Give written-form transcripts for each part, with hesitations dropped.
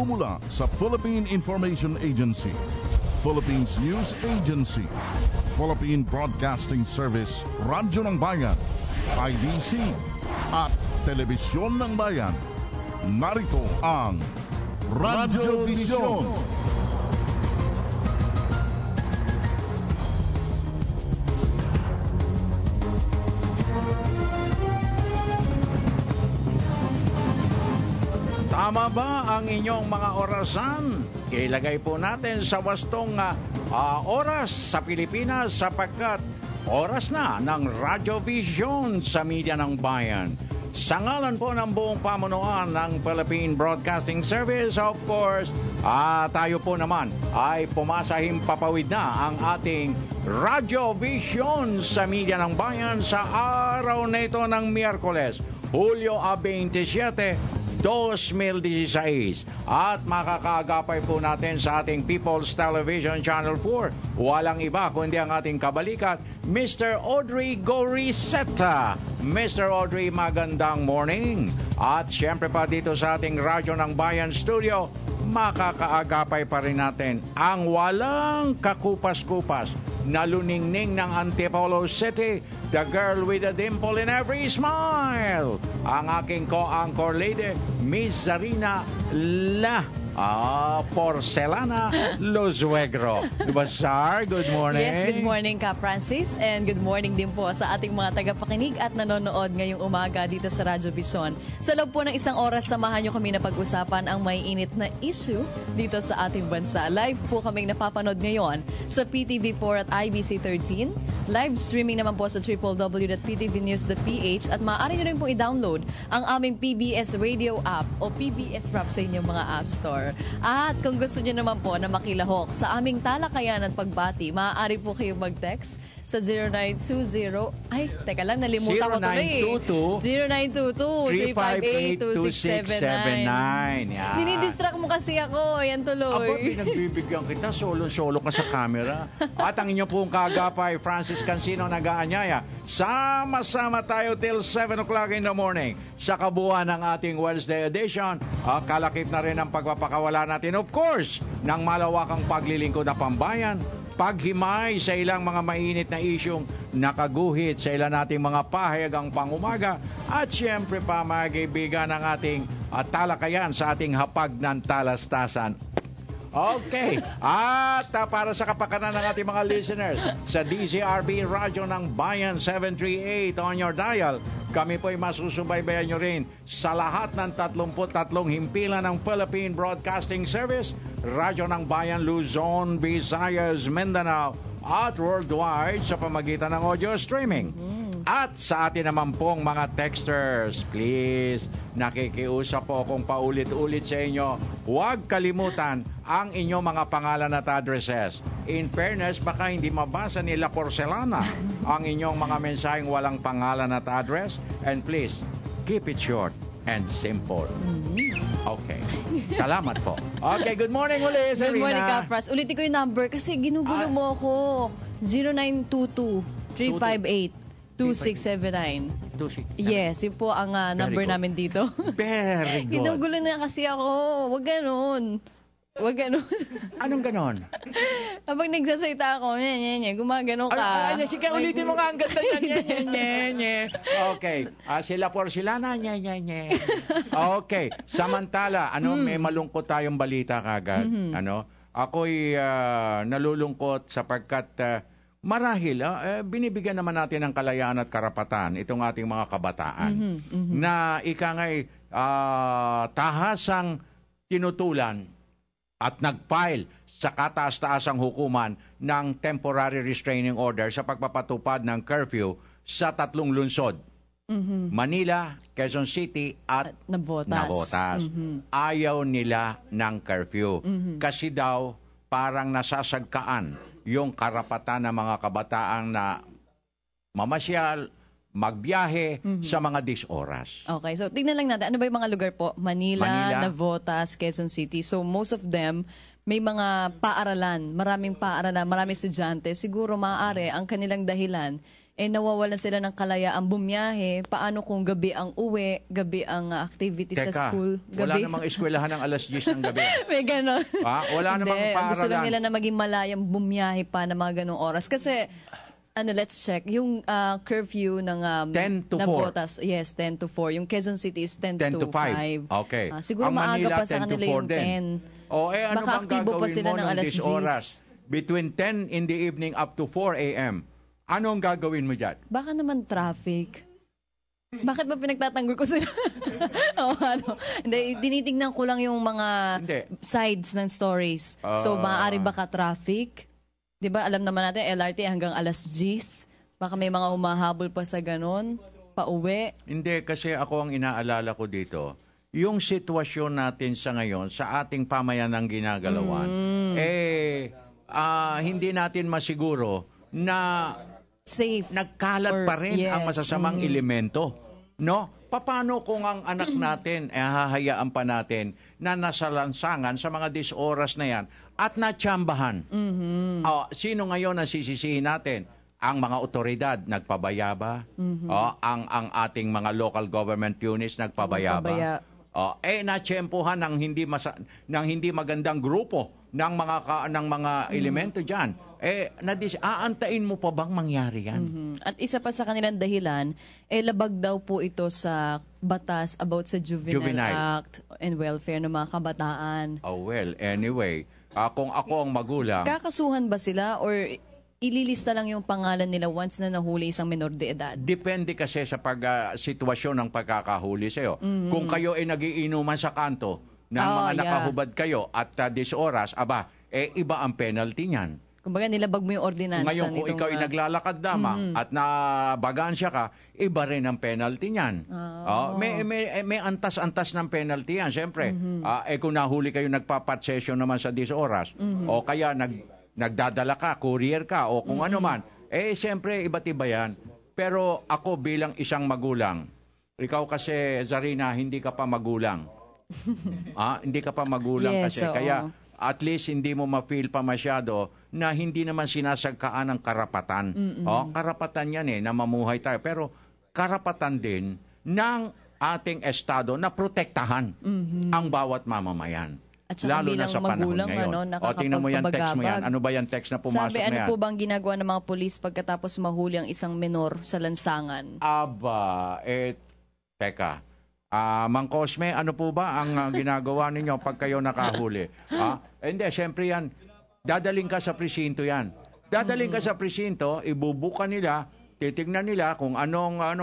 nagmumula sa Philippine Information Agency, Philippines News Agency, Philippine Broadcasting Service, Radyo ng Bayan, IBC, at Telebisyon ng Bayan. Narito ang Radyo Vision. Tama ba ang inyong mga orasan? Ilagay po natin sa wastong oras sa Pilipinas sapagkat oras na ng Radyo Vision sa media ng bayan. Sa ngalan po ng buong pamunuan ng Philippine Broadcasting Service, of course, tayo po naman ay pumasahing papawid na ang ating Radyo Vision sa media ng bayan sa araw na ito ng Miyerkules, Hulyo 27, 2016. At makakaagapay po natin sa ating People's Television Channel 4. Walang iba kundi ang ating kabalikat, Mr. Audrey Goriseta. Mr. Audrey, magandang morning. At syempre pa dito sa ating Radyo ng Bayan Studio, makakaagapay pa rin natin ang walang kakupas-kupas na luningning ng Antipolo City, the girl with a dimple in every smile, ang aking co-anchor lady, Miss Zarina Porcelana Lozuegro. Basar, good morning. Yes, good morning Ka Francis, and good morning din po sa ating mga tagapakinig at nanonood ngayong umaga dito sa Radyo Vision. Sa loob po ng isang oras, samahan nyo kami na pag-usapan ang may init na issue dito sa ating bansa. Live po kaming napapanood ngayon sa PTV4 at IBC 13. Live streaming naman po sa www.ptvnews.ph at maaari nyo rin po i-download ang aming PBS Radio app o PBS Rap sa inyong mga app store. At kung gusto nyo naman po na makilahok sa aming talakayan at pagbati, maaari po kayong mag-text sa 0920... Ay, teka lang, nalimutan ko tuloy. 0922-358-2679. Dinidistract mo kasi ako. Yan tuloy. Aba, pinagbibigyan kita. Solo-solo ka sa camera. At ang inyo pong kagapay, Francis Cancino, nag-aanyaya. Sama-sama tayo till 7 o'clock in the morning sa kabuuan ng ating Wednesday edition. Kalakip na rin ang pagpapakawala natin, of course, ng malawakang paglilingkod na pambayan, paghimay sa ilang mga mainit na isyong nakaguhit sa ilan nating mga pahayagang pangumaga at siyempre pa mga kaibigan ng ating talakayan sa ating hapag ng talastasan. Okay. At para sa kapakanan ng ating mga listeners sa DZRB Radyo ng Bayan 738 on your dial, kami po ay masusubaybayan nyo rin sa lahat ng 33 himpilan ng Philippine Broadcasting Service, Radyo ng Bayan, Luzon, Visayas, Mindanao at worldwide sa pamagitan ng audio streaming. At sa atin naman pong mga texters, please, nakikiusap po akong paulit-ulit sa inyo, huwag kalimutan ang inyong mga pangalan at addresses. In fairness, baka hindi mabasa nila Porcelana ang inyong mga mensaheng walang pangalan at address. And please, keep it short and simple. Okay. Salamat po. Okay, good morning ulit, Sarina. Good morning, Kapras. Ulitin ko yung number kasi ginugulo mo ako. 0922-358-2679. Yes, yun po ang number namin dito. Very good. Ginugulo na kasi ako. Huwag ganon. Huwag ganon. Anong ganon? Habang nagsasalita ako, gumagano ka. Sige, ulitin mo nga ang ganda yan. Okay. Sila Porcelana, Okay. Samantala, may malungkot tayong balita kagad. Ako'y nalulungkot sapagkat marahil, binibigyan naman natin ng kalayaan at karapatan itong ating mga kabataan na ikangay tahasang tinutulan at nag-file sa kataas-taasang hukuman ng temporary restraining order sa pagpapatupad ng curfew sa 3 lungsod. Manila, Quezon City at Navotas. Ayaw nila ng curfew. Kasi daw parang nasasagkaan yung karapatan ng mga kabataang na mamasyal, magbiyahe sa mga oras. Okay, so tignan lang natin. Ano ba yung mga lugar po? Manila, Navotas, Quezon City. So most of them, may mga paaralan, maraming estudyante. Siguro maaari ang kanilang dahilan nawawalan sila ng kalayaan bumiyahe. Paano kung gabi ang uwi, gabi ang activity sa Teka, school? wala Gabi. namang eskwelahan ng alas 10 ng gabi. May ganon. Wala namang Hindi, paaralan. gusto lang nila na maging malayang bumiyahe pa na mga ganong oras. Kasi, let's check. Yung curfew ng 10 to 4. Navotas, yes, 10 to 4. Yung Quezon City is 10 10 to to 5. 5. Okay. Siguro Ang maaga Manila, pa sa 10 to kanila 4 yung din. 10. Ano Baka bang aktibo pa gagawin sila mo ng nung alas 10 oras? Between 10 in the evening up to 4 a.m. Ano ang gagawin mo dyan? Baka naman traffic. Bakit ba pinagtatanggol ko sila? Hindi, tinitingnan ko lang yung mga Hindi. sides ng stories. So, maaari baka traffic? 'Di ba alam naman natin, LRT hanggang alas 10. Baka may mga humahabol pa sa ganon, pauwi. Hindi, kasi ako ang inaalala ko dito, yung sitwasyon natin sa ngayon, sa ating pamayanang ginagalawan, hindi natin masiguro na Safe. nagkalat pa rin ang masasamang elemento. No? Paano kung ang anak natin, hahayaan pa natin na nasa lansangan sa mga 10 oras na yan at natsambahan? Sino ngayon ang sisisihin natin? Ang mga otoridad, nagpabaya ba? Ang ating mga local government units, nagpabaya ba? Natsyempohan ng hindi magandang grupo ng mga elemento diyan. Aantayin mo pa bang mangyari yan? At isa pa sa kanilang dahilan, labag daw po ito sa batas about sa Juvenile Act and welfare ng mga kabataan. Anyway, kung ako ang magulang... Kakasuhan ba sila or ililista lang yung pangalan nila once na nahuli isang menor de edad? Depende kasi sa sitwasyon ng pagkakahuli sa'yo. Kung kayo ay nagiinuman sa kanto ng mga nakahubad kayo at 10 oras, iba ang penalty niyan. Kumbaga nilabag mo yung ordinansa. Ngayon, kung ikaw ay naglalakad lamang at nabagansya ka, iba rin ang penalty niyan. May antas-antas ng penalty yan. Siyempre, kung nahuli kayo nagpa-pat session naman sa 10 oras, o kaya nagdadala ka, courier ka, o kung ano man, siyempre, iba't iba yan. Pero ako bilang isang magulang, ikaw kasi, Zarina, hindi ka pa magulang. Hindi ka pa magulang yes, kasi. Kaya, at least hindi mo ma-feel pa masyado na hindi naman sinasagkaan ng karapatan. Karapatan yan na mamuhay tayo. Pero karapatan din ng ating estado na protektahan ang bawat mamamayan. At saka lalo na sa panahon magulang, ngayon. Tingnan mo yan text mo yan. Ano ba yan text na pumasok Sabi, na yan? ano po bang ginagawa ng mga polis pagkatapos mahuli ang isang menor sa lansangan? Teka. Mang Cosme, ano po ba ang ginagawa ninyo pag kayo nakahuli? Hindi, syempre yan. Dadaling ka sa presinto yan. Dadaling ka sa presinto, ibubuka nila, titignan nila kung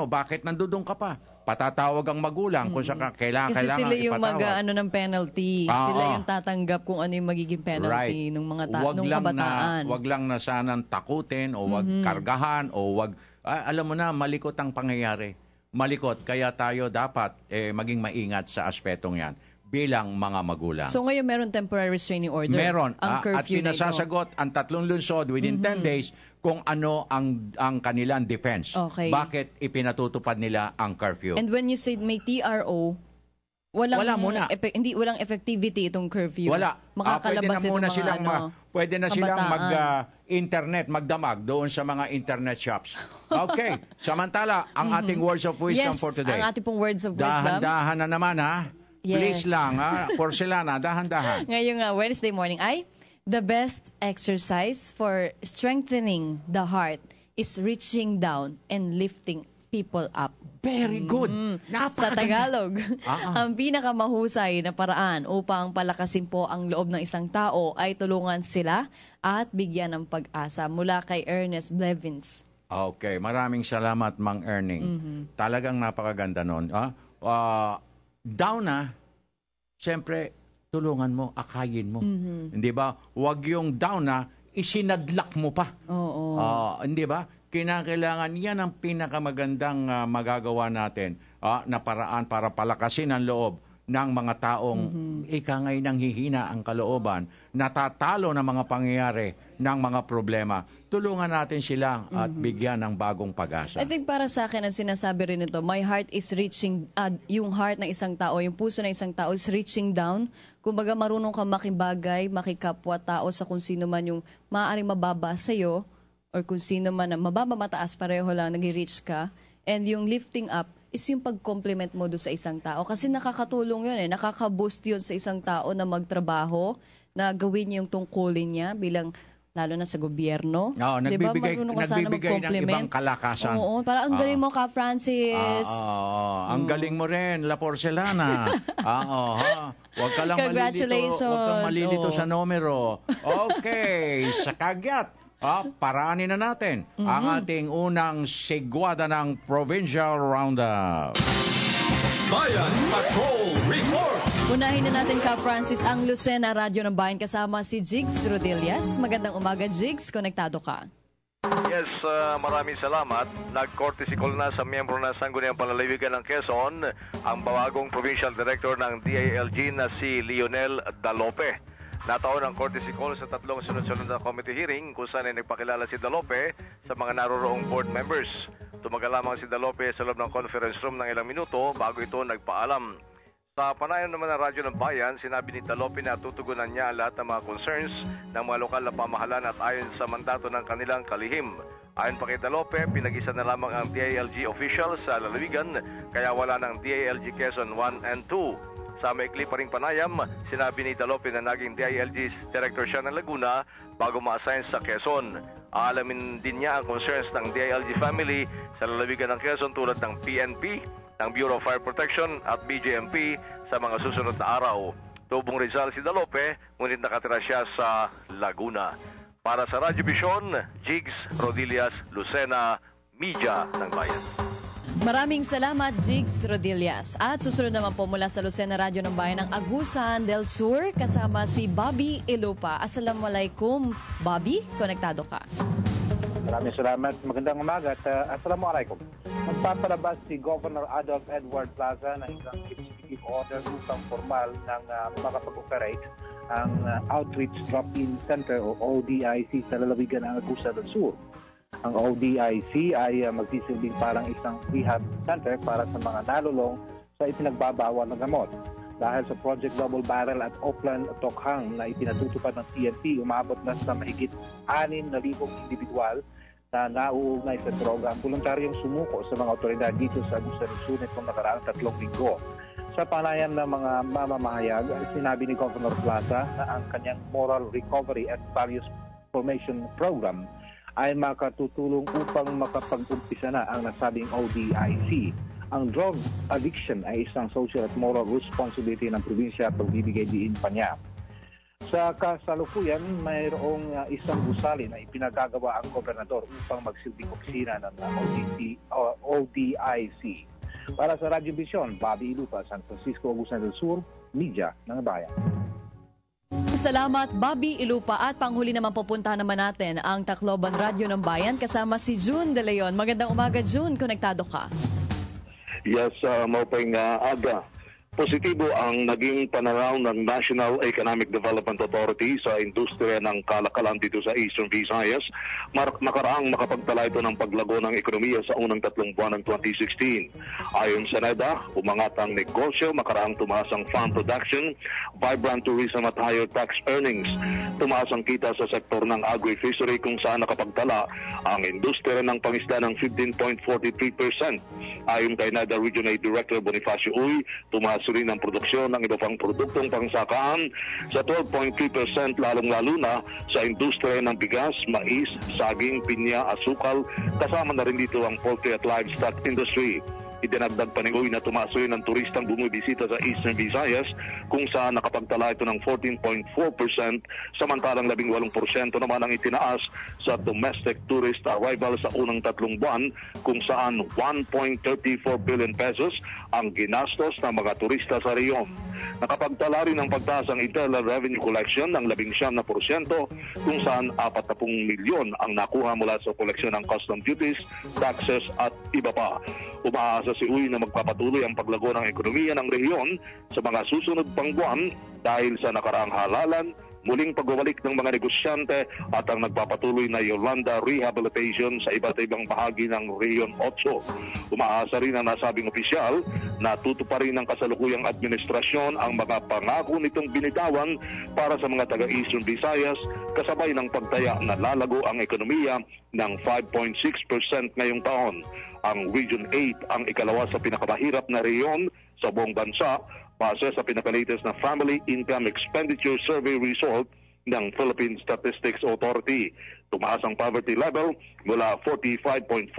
bakit nandudong ka pa. Patatawag ang magulang kung kailangan Kasi sila yung ipatawag. ng penalty. Sila yung tatanggap kung ano yung magiging penalty ng mga nung kabataan. Wag lang na sanang takutin o wag kargahan o wag... alam mo na, malikot ang pangyayari. Malikot, kaya tayo dapat maging maingat sa aspetong yan bilang mga magulang. So ngayon meron temporary restraining order? Meron. Ang At pinasasagot ang 3 lungsod within 10 days kung ano ang kanilang defense. Okay. Bakit ipinatutupad nila ang curfew. And when you say may TRO, walang effectivity itong curfew. Wala. Makakalabas itong mga pwede na silang kabataan. internet, magdamag doon sa mga internet shops. Okay. Samantala, ang ating words of wisdom for today. Ang ating pong words of wisdom. Dahan-dahan na naman, ha? Yes. Please lang, ha? Porcelana, dahan-dahan. Ngayong Wednesday morning ay, the best exercise for strengthening the heart is reaching down and lifting people up. Very good. Sa Tagalog, ang pinakamahusay na paraan upang palakasin po ang loob ng isang tao ay tulungan sila at bigyan ng pag-asa. Mula kay Ernest Blevins. Okay, maraming salamat, Mang Erning. Talagang napakaganda nun. Down na, siyempre, tulungan mo, akayin mo. Hindi ba? Huwag yung down na, isinadlak mo pa. Oo. Hindi ba? Kinakailangan yan ang pinakamagandang magagawa natin na paraan para palakasin ang loob ng mga taong ikangay nang hihina ang kalooban, natatalo ng mga pangyayari ng mga problema. Tulungan natin sila at bigyan ng bagong pag-asa. I think para sa akin, ang sinasabi rin ito, my heart is reaching, yung heart ng isang tao, yung puso ng isang tao is reaching down. Kumbaga marunong ka makibagay, makikapwa tao sa kung sino man yung maaaring mababa sa'yo, or kung sino man na mababa mataas, pareho lang nag-reach ka. And yung lifting up is yung pag-compliment mo doon sa isang tao. Kasi nakakatulong yun nakaka-boost yun sa isang tao na magtrabaho, na gawin yung tungkulin niya bilang lalo na sa gobyerno. Oo, nagbibigay ng ibang kalakasan. Oo, parang ang galing mo ka, Francis. Ang galing mo rin, La Porcelana. Huwag ka lang malilito sa numero. Okay, sa kagyat. Paraanin na natin ang ating unang sigwada ng Provincial Roundup. Bayan Patrol Report! Unahin na natin ka, Francis, ang Lucena Radyo ng Bayan kasama si Jigs Rodillas. Magandang umaga, Jigs. Konektado ka. Yes, maraming salamat. Nag-courtesy call na sa miyembro ng Sangguniang Panlalawigan ng Quezon ang bawagong Provincial Director ng DILG na si Lionel Dalope. Nataon ang courtesy call sa 3 sunod-sunod na committee hearing kung saan ay nagpakilala si Dalope sa mga naroroong board members. Tumagal lamang si Dalope sa loob ng conference room ng ilang minuto bago ito nagpaalam. Sa panayam naman ng Radyo ng Bayan, sinabi ni Dalope na tutugunan niya ang lahat ng mga concerns ng mga lokal na pamahalaan at ayon sa mandato ng kanilang kalihim. Ayon pa kay Dalope, pinag-isa na lamang ang DILG officials sa lalawigan kaya wala ng DILG Quezon 1 and 2. Sa maikli pa ring panayam, sinabi ni Dalope na naging DILG Director siya ng Laguna bago ma-assign sa Quezon. Aalamin din niya ang concerns ng DILG family sa lalawigan ng Quezon tulad ng PNP, ng Bureau of Fire Protection at BJMP sa mga susunod na araw. Tubong Rizal si Dalope, ngunit nakatira siya sa Laguna. Para sa Radyo Vision, Jigs Rodillas, Lucena, Media ng Bayan. Maraming salamat, Jigs Rodillas. At susunod naman po mula sa Lucena Radyo ng Bayan ng Agusan del Sur, kasama si Bobby Ilupa. Assalamualaikum, Bobby. Konektado ka. Maraming salamat. Magandang umaga at assalamualaikum. Magpapalabas si Governor Adolf Edward Plaza ng isang executive order upang formal ng makapag-operate ang Outreach Drop-In Center o ODIC sa lalawigan ng Agusan del Sur. Ang ODIC ay magsisilbing parang isang rehab center para sa mga nalulong sa ipinagbabawal ng gamot. Dahil sa Project Double Barrel at Oplan Tokhang na ipinatutupad ng PNP, umabot na sa mahigit 6,000 individual na nauugnay sa droga ang voluntaryong sumuko sa mga otoridad dito sa Agusan del Sur nitong nakaraang 3 linggo. Sa panayam ng mga mamamahayag, sinabi ni Governor Plaza na ang kanyang Moral Recovery and Values Formation Program ay makatutulong upang makapag-umpisa na ang nasabing ODIC. Ang drug addiction ay isang social at moral responsibility ng probinsya at pagbibigay diin pa niya. Sa kasalukuyan, mayroong isang gusali na ipinagagawa ang gobernador upang magsilbing opisina ng ODIC. Para sa Radyo Vision, Bobby Ilupa, San Francisco, Agusan del Sur, Media ng Bayan. Salamat, Bobby Ilupa. At panghuli naman pupuntahan naman natin ang Tacloban Radyo ng Bayan kasama si June De Leon. Magandang umaga, June. Konektado ka. Yes, maupang aga. Positibo ang naging pananaw ng National Economic Development Authority sa industriya ng kalakalan dito sa Eastern Visayas. Nakaraang makapagtala ito ng paglago ng ekonomiya sa unang 3 buwan ng 2016. Ayon sa NEDA, umangat ang negosyo, makaraang tumaas ang farm production, vibrant tourism at higher tax earnings. Tumaas ang kita sa sektor ng agri-fishery kung saan nakapagtala ang industriya ng pangisda ng 15.43%. Ayon kay NEDA Regional Director Bonifacio Uy, tumaas rin ang produksyon ng iba pang produktong pangsakaan sa 12.3%, lalong-lalo na sa industriya ng bigas, mais, saging, pinya, asukal, kasama na rin dito ang poultry at livestock industry. Idinagdag pa ni Uy na tumaas rin ang turistang bumibisita sa Eastern Visayas kung saan nakapagtala ito ng 14.4%, samantalang 18% naman ang itinaas sa domestic tourist arrival sa unang 3 buwan kung saan 1.34 billion pesos ang ginastos ng mga turista sa reyon. Nakapagtala rin ng pagtaas ang internal revenue collection ng 19% kung saan 40 milyon ang nakuha mula sa koleksyon ng custom duties, taxes at iba pa. Umaasa si Uy na magpapatuloy ang paglago ng ekonomiya ng rehiyon sa mga susunod pang buwan dahil sa nakaraang halalan, muling pagbabalik ng mga negosyante at ang nagpapatuloy na Yolanda Rehabilitation sa iba't ibang bahagi ng Region 8. Umaasa rin ang nasabing opisyal na tutuparin ng kasalukuyang administrasyon ang mga pangako nitong binitawan para sa mga taga-Eastern Visayas kasabay ng pagtaya na lalago ang ekonomiya ng 5.6% ngayong taon. Ang Region 8 ang ikalawa sa pinakamahirap na reyon sa buong bansa base sa pinakalatest na Family Income Expenditure Survey result ng Philippine Statistics Authority. Tumaas ang poverty level mula 45.4%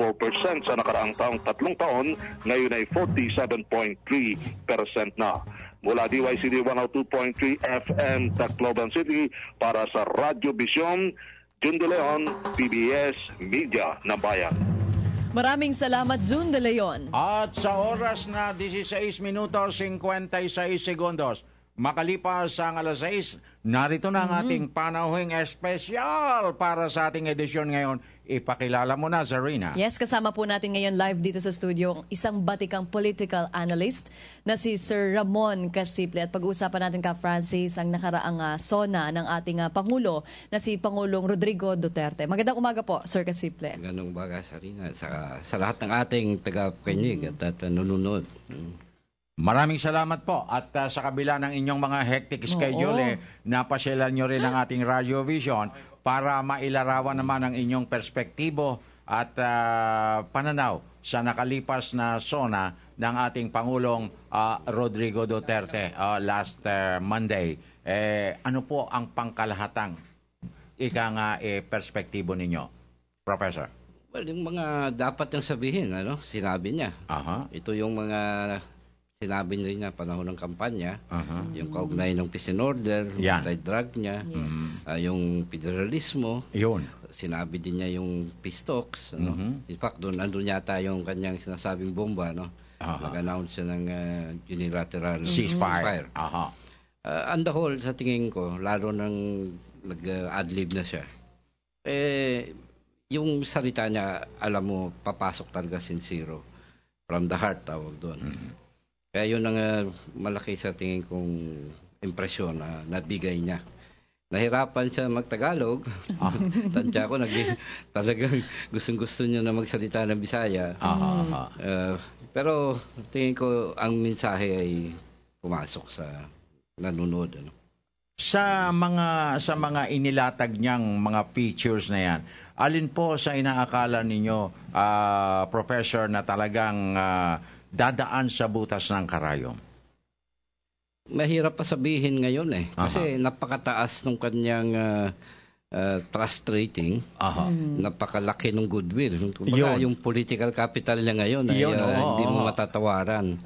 sa nakaraang tatlong taon, ngayon ay 47.3% na. Mula DYCD 102.3 FM Tacloban City para sa Radyo Vision, Jun De Leon, PBS Media ng Bayan. Maraming salamat, Jun De Leon. At sa oras na 16 minutos 56 segundos, makalipas ang alas 6, narito na ang ating panauhing espesyal para sa ating edisyon ngayon. Ipakilala mo na, Zarina. Yes, kasama po natin ngayon live dito sa studio isang batikang political analyst na si Sir Ramon Casiple. At pag-uusapan natin ka, Francis, ang nakaraang SONA ng ating Pangulo na si Pangulong Rodrigo Duterte. Magandang umaga po, Sir Casiple. Magandang umaga, Sarina, sa lahat ng ating tagapakinig at nanonood. Maraming salamat po. At sa kabila ng inyong mga hectic schedule, napasyalan nyo rin ang ating Radio Vision para mailarawan naman ang inyong perspektibo at pananaw sa nakalipas na SONA ng ating Pangulong Rodrigo Duterte last Monday. Ano po ang pangkalahatang perspektibo ninyo, Professor? Well, yung mga dapat niyang sabihin, sinabi niya. Ito yung mga sinabi niya panahon ng kampanya, yung kaugnay ng peace and order, anti-drug niya, yung federalismo, sinabi din niya yung peace talks. In fact, andun yata yung kanyang sinasabing bomba, nag-announce siya ng unilateral ceasefire. On the whole, sa tingin ko, lalo nang nag-adlib na siya, yung salita niya, alam mo, papasok talaga sincero. From the heart, tawag doon. Kaya yun ang malaki sa tingin kong impresyon na nabigay niya. Nahirapan siya magtagalog. Tansya ko, talagang gustong-gusto niya na magsalita ng Bisaya. Pero tingin ko ang mensahe ay pumasok sa nanonood. Sa mga inilatag niyang mga features na yan, alin po sa inaakala ninyo, Professor, na talagang dadaan sa butas ng karayom? Mahirap pa sabihin ngayon kasi napakataas ng kanyang trust rating, napakalaki ng goodwill. Yung political capital niya ngayon ay hindi mo matatawaran.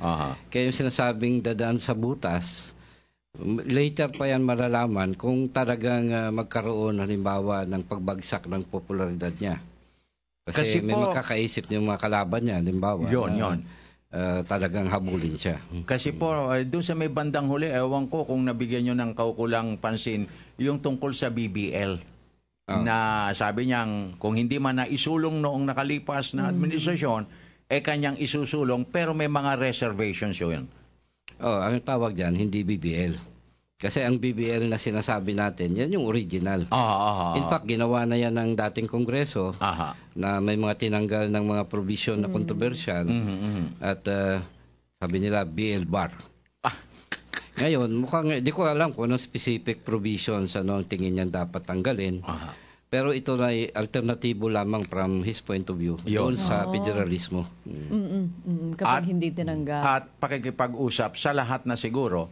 Kaya yung sinasabing dadaan sa butas, later pa yan malalaman kung talagang magkaroon halimbawa ng pagbagsak ng popularidad niya. Kasi may makakaisip yung mga kalaban niya, halimbawa. Talagang habulin siya. Kasi po, doon sa may bandang huli, ewan ko kung nabigyan nyo ng kaukulang pansin, yung tungkol sa BBL. Na sabi niyang, kung hindi man na isulong noong nakalipas na administrasyon, kanyang isusulong, pero may mga reservations yun. Ang tawag dyan, hindi BBL. Kasi ang BBL na sinasabi natin, yan yung original. In fact, ginawa na yan ng dating Kongreso na may mga tinanggal ng mga provision na controversial at sabi nila BL bar. Ngayon, mukhang, di ko alam kung anong specific provisions ang tingin niyan dapat tanggalin. Pero ito na alternatibo lamang from his point of view doon sa federalismo. Kapag hindi tinanggal. At pakikipag-usap sa lahat na siguro.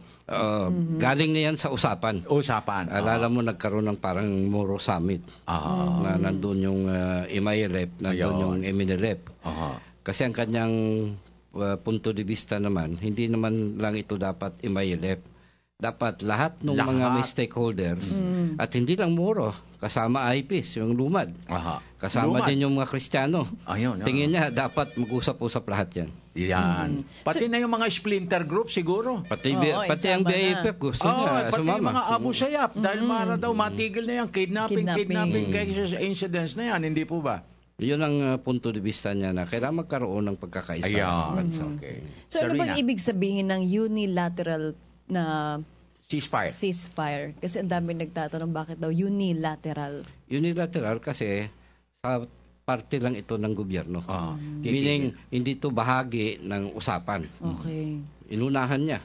Galing na yan sa usapan. Alala mo, nagkaroon ng parang Moro Summit. Na nandun yung Imayelep, nandun yung Eminelep. Kasi ang kanyang punto de vista naman, hindi naman lang ito dapat Imayelep. Dapat lahat ng mga stakeholders at hindi lang Moro, kasama IPs, yung lumad. Kasama din yung mga Kristiyano. Tingin niya, dapat mag-usap-usap lahat yan. Pati na yung mga splinter group siguro. Pati ang BAPF gusto niya pati sumama. yung mga Abu Sayyaf. Dahil para daw matigil na yan. Kidnapping cases, incidents na yan. Hindi po ba? Yun ang punto de vista niya na kailangan magkaroon ng pagkakaisa. Okay. So ano bang ibig sabihin ng unilateral na ceasefire? Kasi ang dami nagtatanong bakit daw unilateral. Unilateral kasi sa parte lang ito ng gobyerno. Meaning, hindi ito bahagi ng usapan. Okay. Inunahan niya.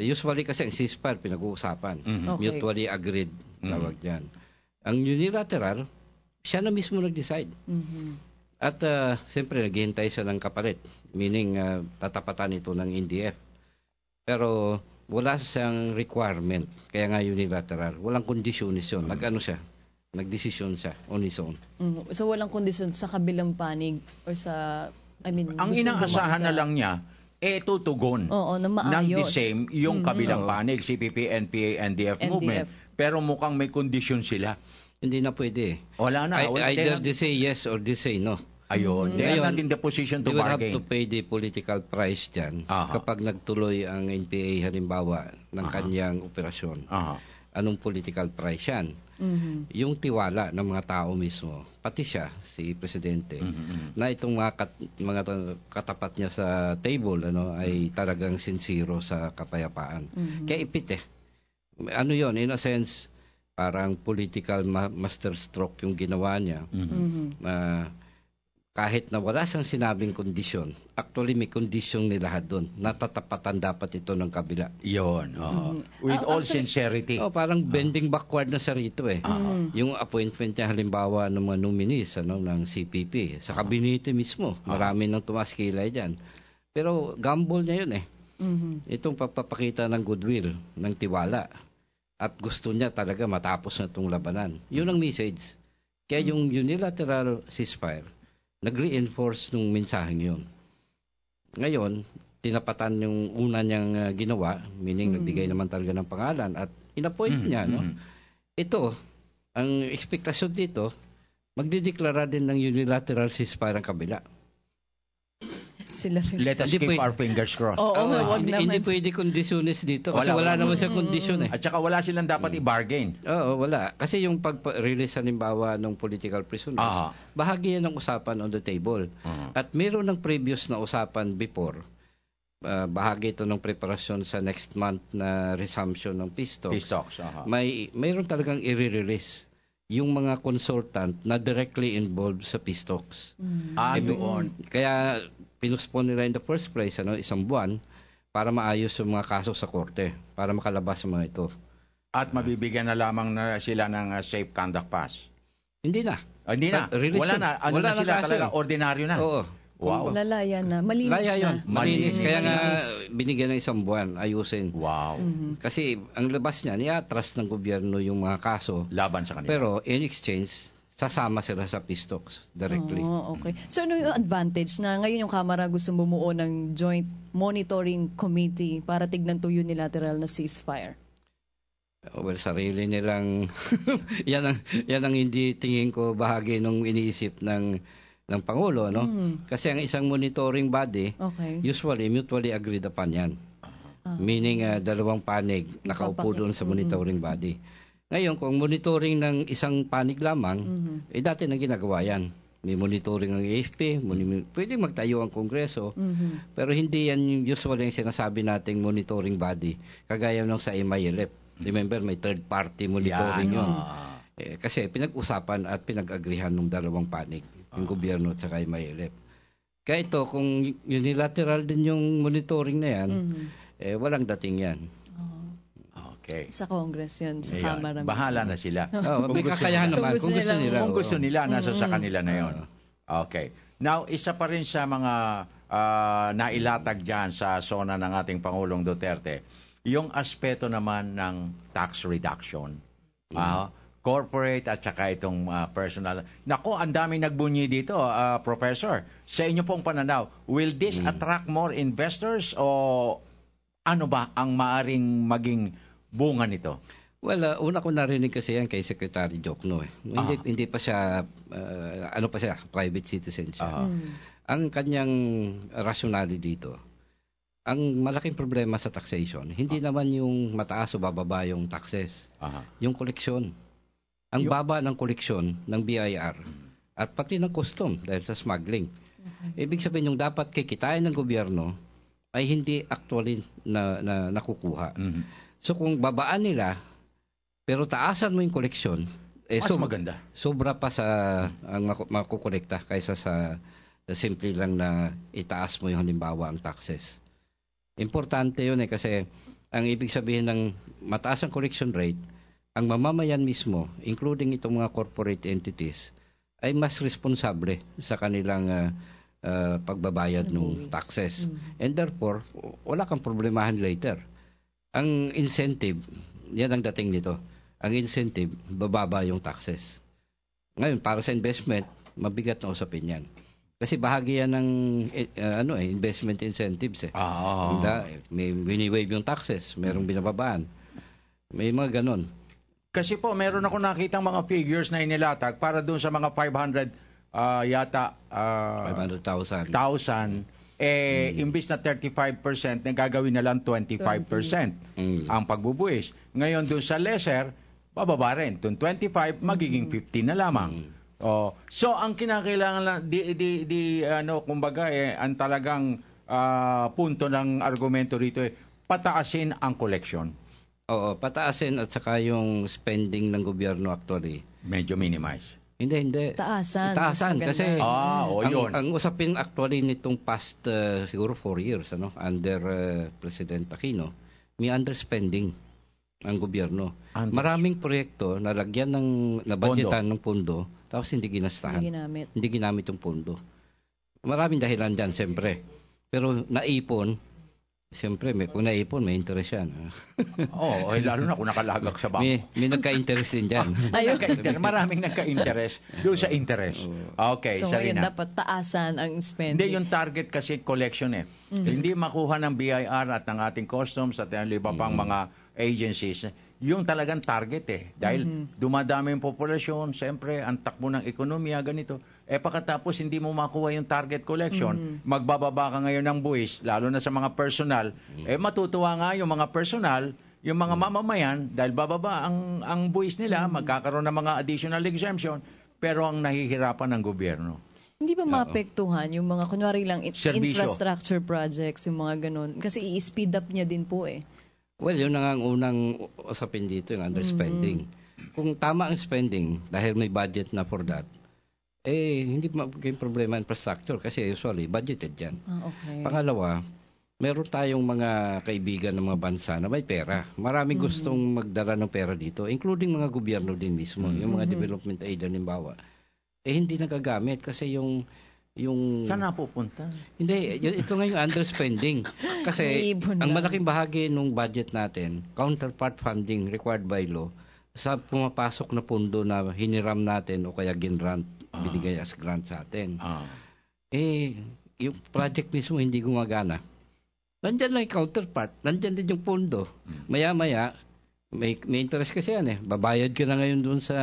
Usually kasi ang ceasefire pinag-uusapan. Okay. Mutually agreed, tawag dyan. Ang unilateral, siya na mismo nag-decide. At siyempre, naghihintay siya ng kapalit. Meaning, tatapatan ito ng NDF. Pero wala siyang requirement. Kaya nga unilateral. Walang kondisyonis yun. Nag-ano siya? Nagdesisyon siya on his own. So walang kondisyon sa kabilang panig or sa, Ang gusto inaasahan gumawa na lang niya, tutugon Oo, na maayos. ng the same yung kabilang panig, CPP, NPA, NDF movement. Pero mukhang may kondisyon sila. Hindi na pwede. Wala na. Either they say yes or they say no. Ayun. They are not in the position to They will have bargain. to pay the political price dyan kapag nagtuloy ang NPA halimbawa ng kanyang operasyon. Anong political price yan? Yung tiwala ng mga tao mismo, pati siya, si Presidente, na itong mga katapat niya sa table ay talagang sincero sa kapayapaan. Kaya ipit Ano yon in a sense, parang political masterstroke yung ginawa niya. Kahit na wala siyang sinabing kondisyon, actually may kondisyon ni lahat doon. Natatapatan dapat ito ng kabila. Yun. With all sincerity. Parang bending backward na sa rito Yung appointment niya halimbawa ng mga nominees ng CPP, sa kabinete mismo, marami nang tumas kilay dyan. Pero gamble niya yun Itong papapakita ng goodwill, ng tiwala. At gusto niya talaga matapos na itong labanan. Yun ang message. Kaya yung unilateral ceasefire, nag-reinforce nung mensaheng yun. Ngayon, tinapatan yung una niyang ginawa, meaning nagbigay naman talaga ng pangalan at in-appoint niya. Ito, ang ekspektasyon dito, magdideklara din ng unilateral ceasefire ang kabila. Sila rin. Let us keep our fingers crossed. Wag naman. Hindi pwede kondisyones dito kasi wala naman siyang kondisyon At saka wala silang dapat i-bargain. Oo, wala. Kasi yung pag-release halimbawa ng political prisoners, bahagi yan ng usapan on the table. At mayroon ng previous na usapan before, bahagi ito ng preparasyon sa next month na resumption ng peace talks. Mayroon talagang i-release yung mga consultant na directly involved sa peace talks. Yun. Kaya pinuspone nila in the first place, isang buwan, para maayos yung mga kaso sa korte, para makalabas yung mga ito. At mabibigyan na lamang na sila ng safe conduct pass. Hindi na. Hindi na. Wala na. Wala na sila talaga. Ordinaryo na. Oo. Wow. Lalaya na. Malinis Laya yun. na. Malinis. Kaya nga binigyan ng isang buwan, ayusin. Wow. Kasi ang labas niya, niya-trust ng gobyerno yung mga kaso. Laban sa kanila. Pero in exchange, sasama sila sa peace talks directly. Okay. So ano yung advantage na ngayon yung Kamara gusto bumuo ng Joint Monitoring Committee para tignan to unilateral na ceasefire? Well, sarili nilang yan ang hindi tingin ko bahagi nung iniisip ng Pangulo, Kasi ang isang monitoring body, usually mutually agreed upon yan. Meaning dalawang panig nakaupo doon sa monitoring body. Ngayon, kung monitoring ng isang panig lamang, dati na ginagawa yan. May monitoring ang AFP, pwedeng magtayo ang Kongreso, pero hindi yan yung usually yung sinasabi nating monitoring body, kagaya nung sa MILF. Remember, may third-party monitoring yun. Kasi pinag-usapan at pinag-agrihan ng dalawang panig, yung gobyerno at saka MILF. Kaya ito, kung unilateral din yung monitoring na yan, walang dating yan. Okay. Sa Congress yun, sa Kamara. Bahala na sila. May kakayahan naman. Kung gusto nila. Kung gusto nila, nasa sa kanila na yun. Okay. Now, isa pa rin sa mga nailatag dyan sa zona ng ating Pangulong Duterte, yung aspeto naman ng tax reduction. Corporate at saka itong personal. Nako, ang daming nagbunyi dito, Professor. Sa inyo pong pananaw, will this attract more investors o ano ba ang maaring maging bunga nito? Well, una ko narinig kasi yan kay Secretary Jokno. Hindi pa siya, private citizen siya. Ang kanyang rationale dito, ang malaking problema sa taxation, hindi naman yung mataas o bababa yung taxes, yung koleksyon. Ang baba ng koleksyon ng BIR at pati ng custom dahil sa smuggling. Ibig sabihin yung dapat kikitain ng gobyerno ay hindi actually na nakukuha. So kung babaan nila, pero taasan mo yung koleksyon, Mas maganda. Sobra pa sa ang makukolekta kaysa sa simple lang na itaas mo yung halimbawa ang taxes. Importante yun kasi ang ibig sabihin ng mataas ang collection rate, ang mamamayan mismo, including itong mga corporate entities, ay mas responsable sa kanilang pagbabayad ng taxes. And therefore, wala kang problemahan later. Ang incentive, yan ang dating nito. Ang incentive, bababa yung taxes. Ngayon, para sa investment, mabigat na usapin yan. Kasi bahagi yan ng investment incentives eh. May wini-waive yung taxes, merong binababaan. May mga ganon. Kasi po, meron ako nakitang mga figures na inilatag para doon sa mga 500 500,000. Imbis na 35%, gagawin na lang 25% ang pagbubuwis. Ngayon doon sa lesser, bababa rin. Doon 25, magiging 15 na lamang. So ang kinakailangan lang kumbaga ang talagang punto ng argumento rito pataasin ang collection. Oo, pataasin at saka yung spending ng gobyerno actually. Medyo minimize. Hindi. Taasan Kasi yun. ang usapin actually nitong past siguro 4 years under President Aquino, may underspending ang gobyerno. Maraming proyekto na lagyan ng nabudgetan ng pondo tapos hindi ginastahan. Hindi ginamit yung pondo. Maraming dahilan dyan, siyempre. Pero naipon, siyempre, kung naipon, may interest yan. Lalo na kung nakalagak sa bangko. May nagka-interest din dyan. Maraming nagka-interest doon sa interest. Okay, so ngayon dapat taasan ang spending. Hindi, yung target kasi collection eh. Hindi makuha ng BIR at ng ating customs at ng iba pang mga agencies, yung talagang target eh. Dahil dumadami yung populasyon, siyempre, ang takbo ng ekonomiya, ganito. Pagkatapos hindi mo makuha yung target collection, magbababa ka ngayon ng buwis, lalo na sa mga personal, matutuwa nga yung mga personal, yung mga mamamayan, dahil bababa ang buwis nila, magkakaroon ng mga additional exemption, pero ang nahihirapan ng gobyerno. Hindi ba maapektuhan yung mga, kunwari lang, Serbisyo. infrastructure projects, yung mga ganun? Kasi i-speed up niya din po eh. Well, yun na nga ang unang usapin dito, yung underspending. Kung tama ang spending, dahil may budget na for that, hindi magiging problema infrastructure kasi usually budgeted yan. Okay. Pangalawa, meron tayong mga kaibigan ng mga bansa na may pera. Maraming gustong magdala ng pera dito, including mga gobyerno din mismo, yung mga development aid, halimbawa. Hindi nagagamit kasi yung saan napupunta? Hindi, ito nga yung underspending. Kasi ang malaking bahagi ng budget natin, counterpart funding required by law, sa pumapasok na pondo na hiniram natin o kaya ginrant, binigay as grant sa atin. Yung project mismo hindi gumagana. Nandyan lang yung counterpart, nandyan din yung pondo. Maya-maya, may interest kasi yan eh. Babayad ka na ngayon dun sa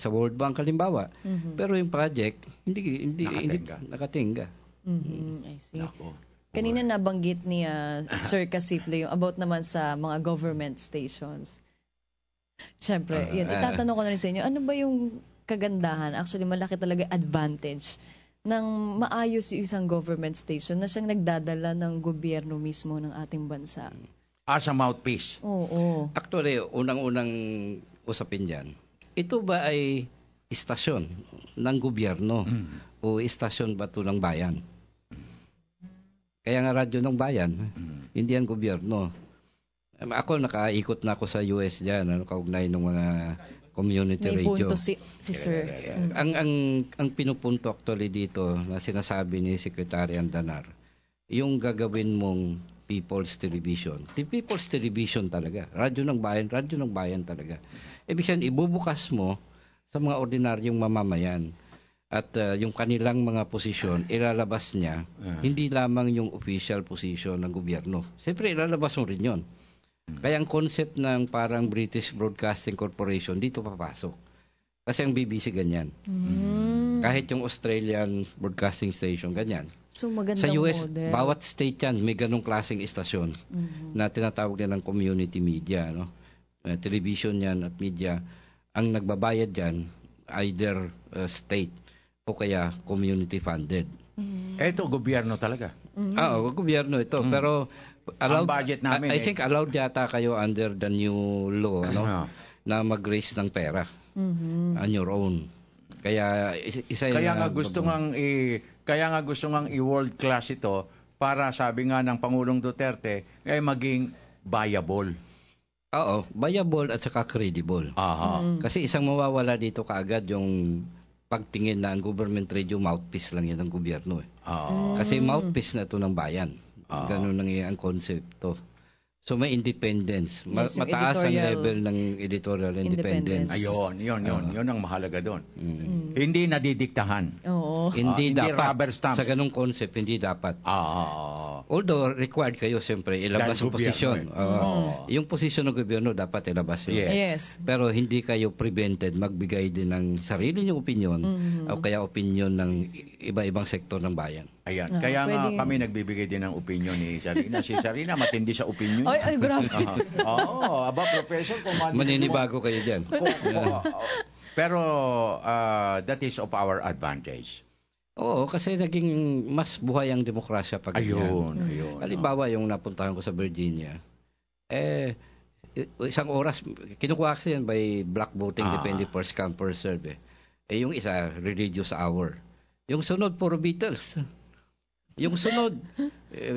World Bank halimbawa. Pero yung project hindi nakatingga. I see. Kanina nabanggit ni Sir Casiple yung about naman sa mga government stations. Siyempre, yun, itatanong ko na rin sa inyo, ano ba yung kagandahan? Actually, malaki talaga advantage ng maayos yung isang government station na siyang nagdadala ng gobyerno mismo ng ating bansa. As a mouthpiece. Oo. Actually, unang-unang usapin dyan, ito ba ay istasyon ng gobyerno o istasyon ba ito ng bayan? Kaya nga radyo ng bayan, hindi yan gobyerno. Ako, nakaikot na ako sa US dyan, kaugnay ng mga community may radio. May punto si Sir. Ang pinupunto actually dito na sinasabi ni Secretary Andanar, yung gagawin mong People's Television. People's Television talaga. Radyo ng bayan talaga. Ibig sabihin, ibubukas mo sa mga ordinaryong mamamayan at yung kanilang mga posisyon, ilalabas niya, hindi lamang yung official position ng gobyerno. Siyempre, ilalabas mo rin yun. Kaya ang concept ng parang British Broadcasting Corporation, dito papasok. Kasi ang BBC ganyan. Kahit yung Australian Broadcasting Station, ganyan. So magandang sa US, model. Bawat state yan, may ganong klaseng istasyon na tinatawag nilang community media. No? Television yan at media. Ang nagbabayad dyan, either state o kaya community funded. Ito, gobyerno talaga. Oo, gobyerno ito. Pero ang budget namin. I think allowed yata kayo under the new law, na mag-raise ng pera on your own. Kaya nga gusto ngang i-world class ito para sabi nga ng Pangulong Duterte ay maging viable. Oo, viable at saka credible. Kasi isang mawawala dito kaagad yung pagtingin na ang government radio mouthpiece lang yan ng gobyerno. Kasi mouthpiece na ito ng bayan. Ganun ang konsepto. So may independence. Yes, mataas ang level ng editorial independence. Ayun. Yun ang mahalaga doon. Hindi nadidiktahan. Oo. Hindi dapat. Rubber stamp. Sa ganung concept, hindi dapat. Although required kayo siyempre ilabas ang posisyon. Yung posisyon ng gobyerno dapat ilabas yun. Yes. Pero hindi kayo prevented magbigay din ng sarili niyong opinion o kaya opinion ng iba-ibang sektor ng bayan. Ayan. Kaya nga kami nagbibigay din ng opinion ni Sarina. Si Sarina matindi sa opinion. Ay, grabe. Professor. Maninibago kayo dyan. Pero that is of our advantage. Oo, kasi naging mas buhay ang demokrasya pag Ayun. Halimbawa, yung napuntahan ko sa Virginia, isang oras, kinukuha kasi yan by block voting, depende first come, first serve. Yung isa, religious hour. Yung sunod, puro Beatles. Yung sunod,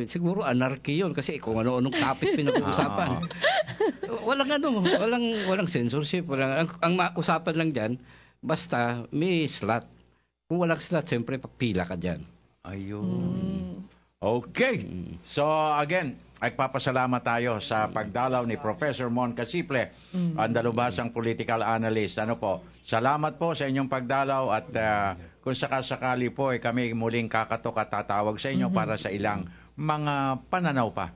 siguro anarchy yun kasi kung ano-anong topic pinag-uusapan. Walang censorship. Ang usapan lang dyan, basta may slot. Kung walang slot, siyempre pagpila ka dyan. Ayun. Okay. So again, nagpapasalamat tayo sa pagdalaw ni Professor Mon Casiple, ang dalubhasang political analyst. Salamat po sa inyong pagdalaw at kung sakasakali po kami muling kakatok at tatawag sa inyo para sa ilang mga pananaw pa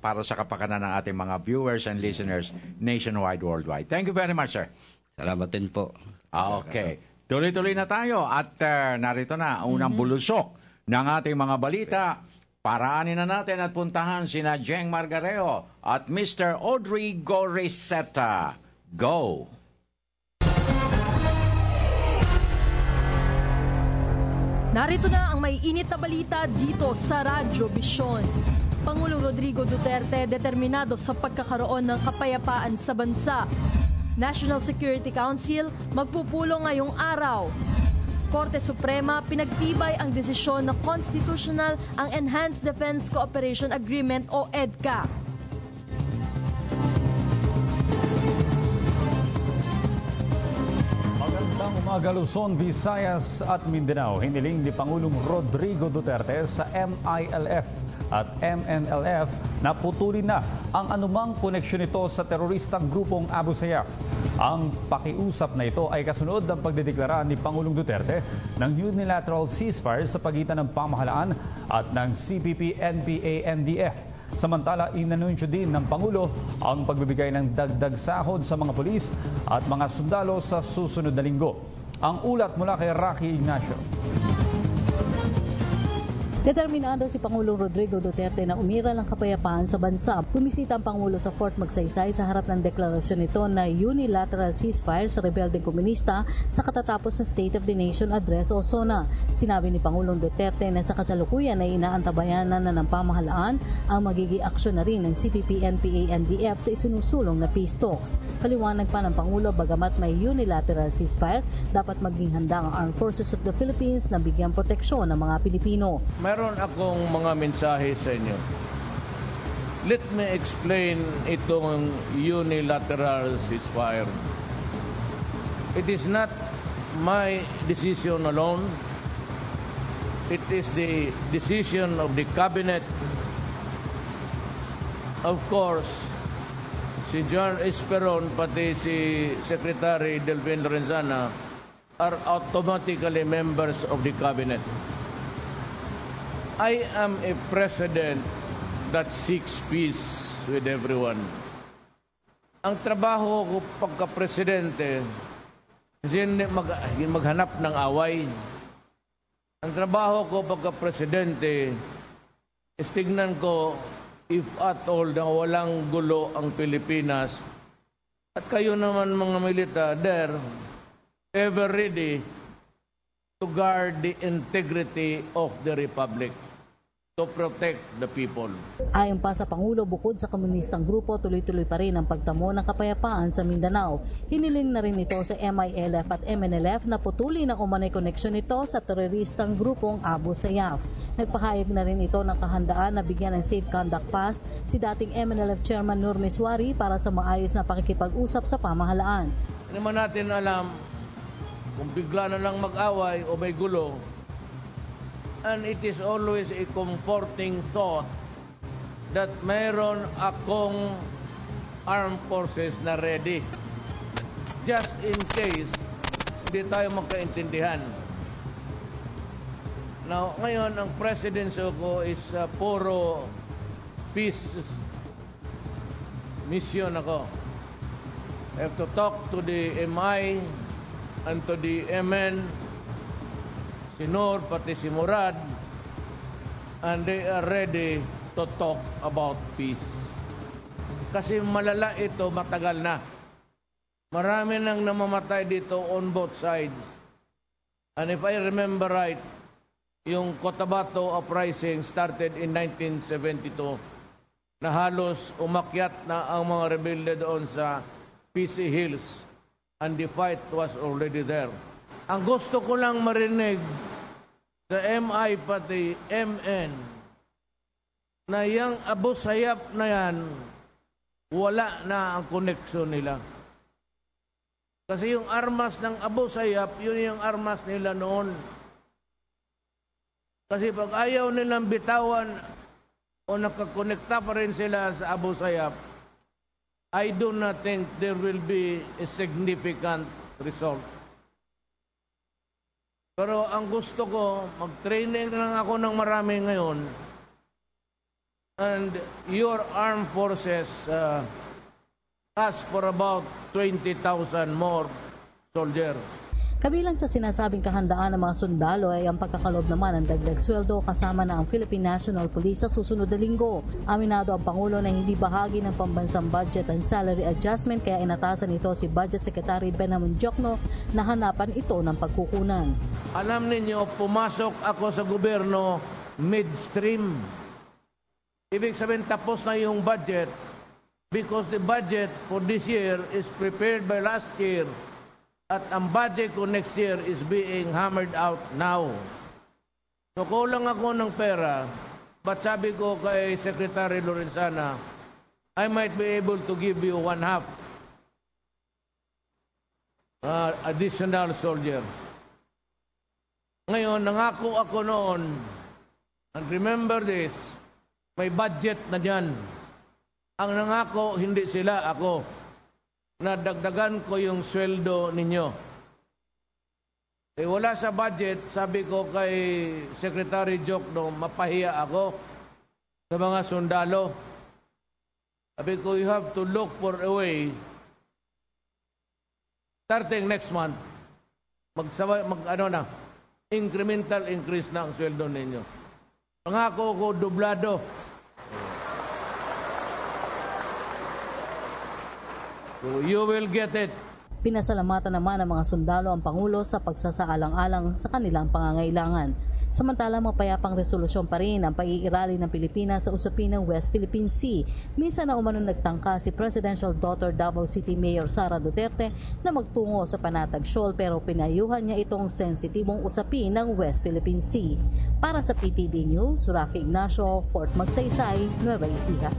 para sa kapakanan ng ating mga viewers and listeners nationwide, worldwide. Thank you very much, sir. Salamat din po. Okay. Tuloy-tuloy na tayo at narito na ang unang bulusok ng ating mga balita. Paraanin na natin at puntahan sina Jeng Margareo at Mr. Audrey Goriseta. Go! Narito na ang may init na balita dito sa Radyo Vision. Pangulong Rodrigo Duterte determinado sa pagkakaroon ng kapayapaan sa bansa. National Security Council magpupulong ngayong araw. Korte Suprema pinagtibay ang desisyon na constitutional ang Enhanced Defense Cooperation Agreement o EDCA. Magandang umaga Luzon, Visayas at Mindanao. Hiniling ni Pangulong Rodrigo Duterte sa MILF at MNLF na putulin na ang anumang koneksyon nito sa teroristang grupong Abu Sayyaf. Ang pakiusap na ito ay kasunod ng pagdedeklara ni Pangulong Duterte ng unilateral ceasefire sa pagitan ng pamahalaan at ng CPP-NPA-NDF. Samantala, inanunsyo din ng Pangulo ang pagbibigay ng dagdag sahod sa mga pulis at mga sundalo sa susunod na linggo. Ang ulat mula kay Rocky Ignacio. Determinado si Pangulong Rodrigo Duterte na umiral ang kapayapaan sa bansa. Bumisita ang Pangulo sa Fort Magsaysay sa harap ng deklarasyon nito na unilateral ceasefire sa rebeldeng komunista sa katatapos ng State of the Nation Address o SONA. Sinabi ni Pangulong Duterte na sa kasalukuyan ay inaantabayanan na ng pamahalaan ang magiging aksyon na rin ng CPP-NPA-NDF sa isinusulong na peace talks. Paliwanag pa ng Pangulo, bagamat may unilateral ceasefire, dapat maging handa ang Armed Forces of the Philippines na bigyan proteksyon ng mga Pilipino. Meron akong mga mensahe sa inyo. Let me explain itong unilateral ceasefire. It is not my decision alone. It is the decision of the cabinet. Of course, si John Esperon pati si Secretary Delvin Lorenzana are automatically members of the cabinet. I am a president that seeks peace with everyone. Ang trabaho ko pagka-presidente, hindi maghanap ng away. Ang trabaho ko pagka-presidente, is tignan ko if at all na walang gulo ang Pilipinas. At kayo naman mga militar, there, ever ready to guard the integrity of the Republic. to protect the people. Ayon pa sa Pangulo, bukod sa komunistang grupo, tuloy-tuloy pa rin ang pagtamo ng kapayapaan sa Mindanao. Hiniling na rin ito sa MILF at MNLF na putulin ang umano'y koneksyon nito sa teroristang grupong Abu Sayyaf. Nagpahayag na rin ito ng kahandaan na bigyan ng Safe Conduct Pass si dating MNLF Chairman Nur Miswari para sa maayos na pakikipag-usap sa pamahalaan. Hindi naman natin alam kung bigla na lang mag-away o may gulo. And it is always a comforting thought that mayroon akong armed forces na ready. Just in case hindi tayo magkaintindihan. Now, ngayon, ang presidency ko is puro peace mission ako. I have to talk to the MI and to the MN, si Nur, pati si Murad, and they are ready to talk about peace. Kasi malala ito, matagal na. Marami nang namamatay dito on both sides. And if I remember right, yung Cotabato uprising started in 1972 na halos umakyat na ang mga rebelde doon sa PC Hills and the fight was already there. Ang gusto ko lang marinig sa MI pati MN na yung Abu Sayyaf na yan, wala na ang koneksyon nila. Kasi yung armas ng Abu Sayyaf, yun yung armas nila noon. Kasi pag ayaw nilang bitawan o nakakonekta pa rin sila sa Abu Sayyaf, I do not think there will be a significant result. Pero ang gusto ko, mag-training lang ako ng marami ngayon. And your armed forces ask for about 20,000 more soldiers. Kabilang sa sinasabing kahandaan ng mga sundalo ay ang pagkakalob naman ng dagdag sweldo kasama na ang Philippine National Police sa susunod na linggo. Aminado ang Pangulo na hindi bahagi ng pambansang budget ang salary adjustment kaya inatasan ito si Budget Secretary Benjamin Diokno na hanapan ito ng pagkukunan. Alam ninyo, pumasok ako sa gobyerno midstream. Ibig sabihin tapos na yung budget because the budget for this year is prepared by last year. At ang budget ko next year is being hammered out now. So kulang ako ng pera, but sabi ko kay Secretary Lorenzana, I might be able to give you 1/2 additional soldiers. Ngayon, nangako ako noon, and remember this, may budget na dyan. Ang nangako, hindi sila, ako. Nadagdagan ko yung sweldo ninyo. Wala sa budget, sabi ko kay Secretary Diokno, mapahiya ako sa mga sundalo. Sabi ko, you have to look for a way. Starting next month, incremental increase na ang sweldo ninyo. Pangako ko, dublado. So you will get it. Pinasalamatan naman ng mga sundalo ang Pangulo sa pagsasaalang-alang sa kanilang pangangailangan. Samantala, mapayapang resolusyon pa rin ang pag-iirali ng Pilipinas sa usapin ng West Philippine Sea. Minsan na umanong nagtangka si Presidential Daughter Davao City Mayor Sara Duterte na magtungo sa Panatag Shoal pero pinayuhan niya itong sensitibong usapin ng West Philippine Sea. Para sa PTV News, Rocky Ignacio, Fort Magsaysay, Nueva Ecija.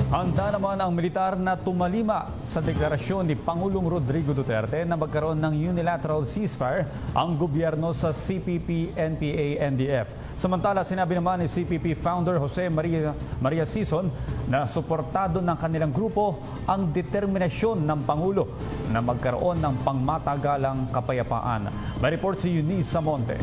Handa naman ang militar na tumalima sa deklarasyon ni Pangulong Rodrigo Duterte na magkaroon ng unilateral ceasefire ang gobyerno sa CPP, NPA, NDF. Samantala, sinabi naman ni CPP founder Jose Maria Sison na suportado ng kanilang grupo ang determinasyon ng Pangulo na magkaroon ng pangmatagalang kapayapaan. May report si Eunice Samonte.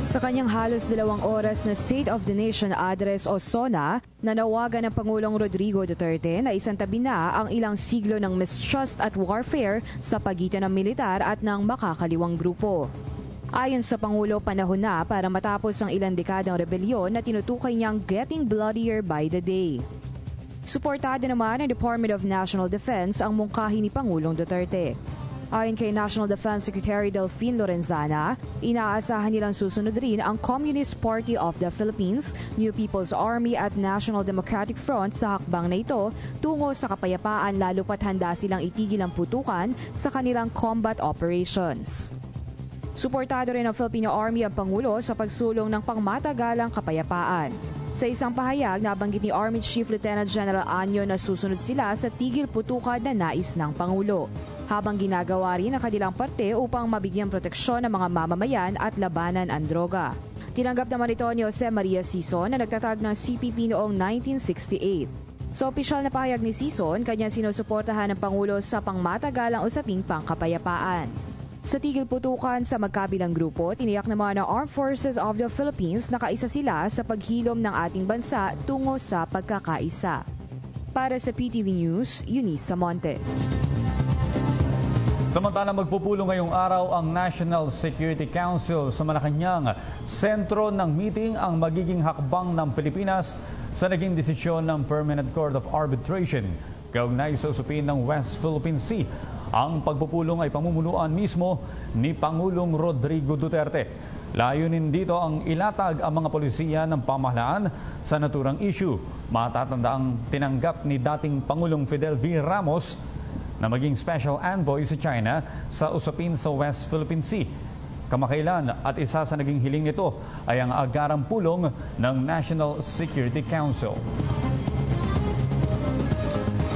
Sa kanyang halos 2 oras na State of the Nation Address o SONA, nanawagan ng Pangulong Rodrigo Duterte na isantabi na ang ilang siglo ng mistrust at warfare sa pagitan ng militar at ng makakaliwang grupo. Ayon sa Pangulo, panahon na para matapos ang ilang dekadang rebelyon na tinutukoy niyang getting bloodier by the day. Suportado naman ng Department of National Defense ang mungkahi ni Pangulong Duterte. Ayon kay National Defense Secretary Delfin Lorenzana, inaasahan nilang susunod rin ang Communist Party of the Philippines, New People's Army at National Democratic Front sa hakbang na ito tungo sa kapayapaan, lalo pat handa silang itigil ang putukan sa kanilang combat operations. Suportado rin ng Filipino Army ang Pangulo sa pagsulong ng pangmatagalang kapayapaan. Sa isang pahayag, nabanggit ni Army Chief Lieutenant General Anyo na susunod sila sa tigil putukan na nais ng Pangulo, habang ginagawa rin ang kanilang parte upang mabigyang proteksyon ng mga mamamayan at labanan ang droga. Tinanggap naman ito ni Jose Maria Sison na nagtatag ng CPP noong 1968. Sa opisyal na pahayag ni Sison, kanyang sinusuportahan ng Pangulo sa pangmatagalang usaping pangkapayapaan. Sa tigil putukan sa magkabilang grupo, tiniyak naman ng Armed Forces of the Philippines na kaisa sila sa paghilom ng ating bansa tungo sa pagkakaisa. Para sa PTV News, Eunice Samonte. Samantalang magpupulong ngayong araw ang National Security Council sa Malacanang. Sentro ng meeting ang magiging hakbang ng Pilipinas sa naging desisyon ng Permanent Court of Arbitration kaugnay sa usapin ng West Philippine Sea. Ang pagpupulong ay pamumunuan mismo ni Pangulong Rodrigo Duterte. Layunin dito ang ilatag ang mga polisiya ng pamahalaan sa naturang issue. Matatandaang tinanggap ni dating Pangulong Fidel V. Ramos na maging special envoy sa China sa usapin sa West Philippine Sea. Kamakailan at isa sa naging hiling nito ay ang agarang pulong ng National Security Council.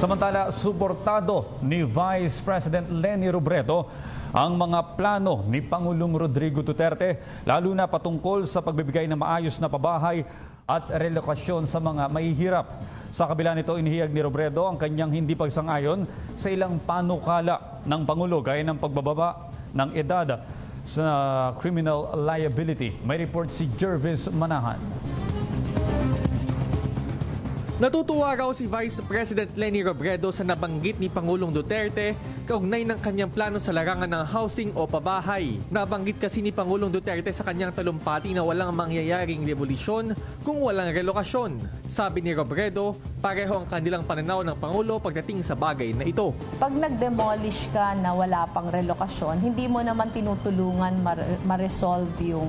Samantala, suportado ni Vice President Leni Robredo ang mga plano ni Pangulong Rodrigo Duterte, lalo na patungkol sa pagbibigay ng maayos na pabahay at relokasyon sa mga mahihirap. Sa kabila nito, inihiyag ni Robredo ang kanyang hindi pagsang-ayon sa ilang panukala ng Pangulo gaya ng pagbababa ng edad sa criminal liability. May report si Jervis Manahan. Natutuwa raw si Vice President Leni Robredo sa nabanggit ni Pangulong Duterte kaugnay ng kanyang plano sa larangan ng housing o pabahay. Nabanggit kasi ni Pangulong Duterte sa kanyang talumpati na walang mangyayaring revolusyon kung walang relokasyon. Sabi ni Robredo, pareho ang kanilang pananaw ng Pangulo pagdating sa bagay na ito. Pag nag-demolish ka na wala pang relokasyon, hindi mo naman tinutulungan ma-resolve yung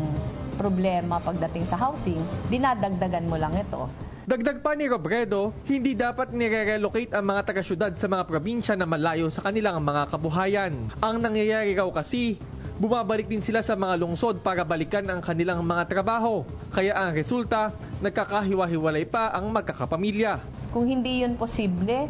problema pagdating sa housing, dinadagdagan mo lang ito. Dagdag pa ni Robredo, hindi dapat nire-relocate ang mga taga-syudad sa mga probinsya na malayo sa kanilang mga kabuhayan. Ang nangyayari raw kasi, bumabalik din sila sa mga lungsod para balikan ang kanilang mga trabaho. Kaya ang resulta, nagkakahiwa-hiwalay pa ang magkakapamilya. Kung hindi yun posible,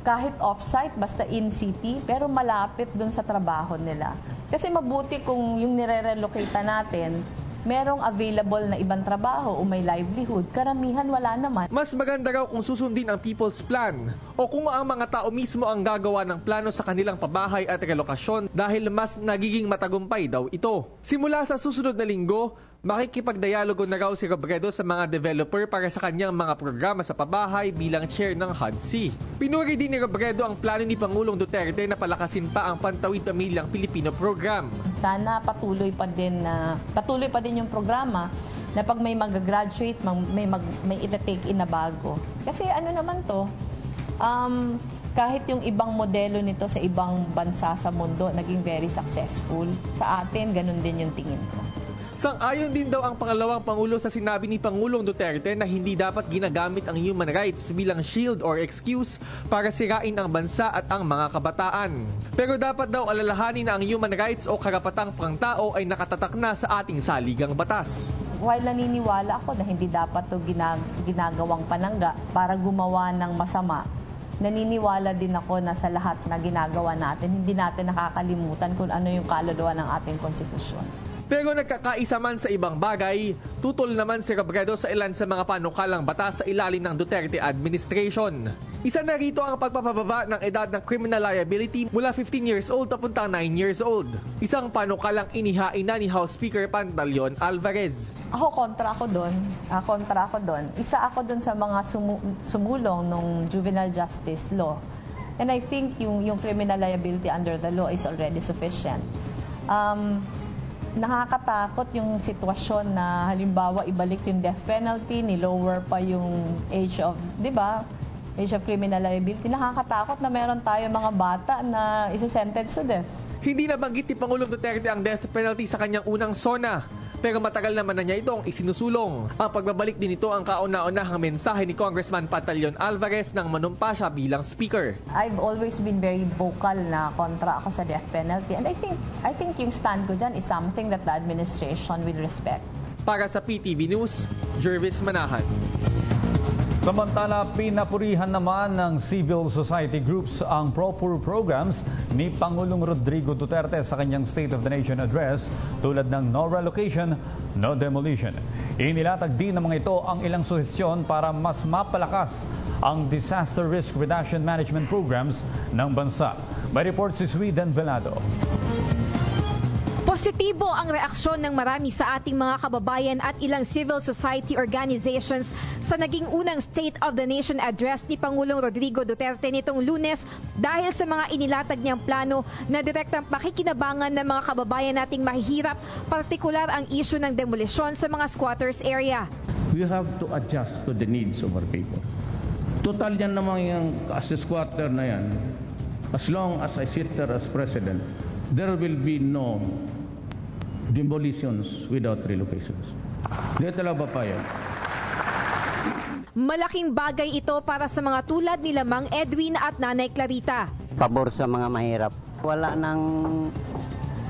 kahit off-site, basta in-city, pero malapit dun sa trabaho nila. Kasi mabuti kung yung nire-relocate natin, merong available na ibang trabaho o may livelihood, karamihan wala naman. Mas maganda raw kung susundin ang People's Plan o kung ang mga tao mismo ang gagawa ng plano sa kanilang pabahay at relokasyon dahil mas nagiging matagumpay daw ito. Simula sa susunod na linggo, makikipagdialogo na raw si Robredo sa mga developer para sa kanyang mga programa sa pabahay bilang chair ng HUD-C. Pinuri din ni Robredo ang plano ni Pangulong Duterte na palakasin pa ang Pantawid Pamilyang Pilipino program. Sana patuloy pa din yung programa na pag may mag-graduate, may ita-take in na bago. Kasi ano naman to, kahit yung ibang modelo nito sa ibang bansa sa mundo naging very successful. Sa atin, ganun din yung tingin ko. Sang-ayon din daw ang pangalawang Pangulo sa sinabi ni Pangulong Duterte na hindi dapat ginagamit ang human rights bilang shield or excuse para sirain ang bansa at ang mga kabataan. Pero dapat daw alalahanin na ang human rights o karapatang pangtao ay nakatatak na sa ating saligang batas. While naniniwala ako na hindi dapat ito ginagawang panangga para gumawa ng masama, naniniwala din ako na sa lahat na ginagawa natin, hindi natin nakakalimutan kung ano yung kaluluwa ng ating konstitusyon. Pero nagkakaisa man sa ibang bagay, tutol naman si Robredo sa ilan sa mga panukalang batas sa ilalim ng Duterte administration. Isa na rito ang pagpapababa ng edad ng criminal liability mula 15 years old papuntang 9 years old. Isang panukalang inihain na ni House Speaker Pantaleon Alvarez. Kontra ako doon. Isa ako doon sa mga sumulong ng juvenile justice law. And I think yung criminal liability under the law is already sufficient. Nakakatakot yung sitwasyon na halimbawa ibalik yung death penalty, ni-lower pa yung age of, di ba? age of criminal liability, nakakatakot na meron tayo mga bata na isi-sentence to death. Hindi nabanggit ni Pangulong Duterte ang death penalty sa kanyang unang SONA. Pero matagal naman na niya itong isinusulong. Ang pagbabalik din ito ang kauna-unahang mensahe ni Congressman Pantaleon Alvarez nang manumpa siya bilang speaker. I've always been very vocal na kontra ako sa death penalty. And I think yung stand ko dyan is something that the administration will respect. Para sa PTV News, Jervis Manahan. Samantala, pinapurihan naman ng civil society groups ang pro-poor programs ni Pangulong Rodrigo Duterte sa kanyang State of the Nation address tulad ng no relocation, no demolition. Inilatag din ng mga ito ang ilang suhestyon para mas mapalakas ang disaster risk reduction management programs ng bansa. May report si Sweden Velado. Positibo ang reaksyon ng marami sa ating mga kababayan at ilang civil society organizations sa naging unang State of the Nation address ni Pangulong Rodrigo Duterte nitong Lunes dahil sa mga inilatag niyang plano na direktang pakikinabangan ng mga kababayan nating mahihirap, partikular ang issue ng demolisyon sa mga squatters area. We have to adjust to the needs of our people. Total yan naman yung as a squatter na yan. As long as I sit there as president, there will be no demolitions without relocations. Hindi talaga papayag. Malaking bagay ito para sa mga tulad ni Mang Edwin at Nanay Clarita. Pabor sa mga mahirap. Wala nang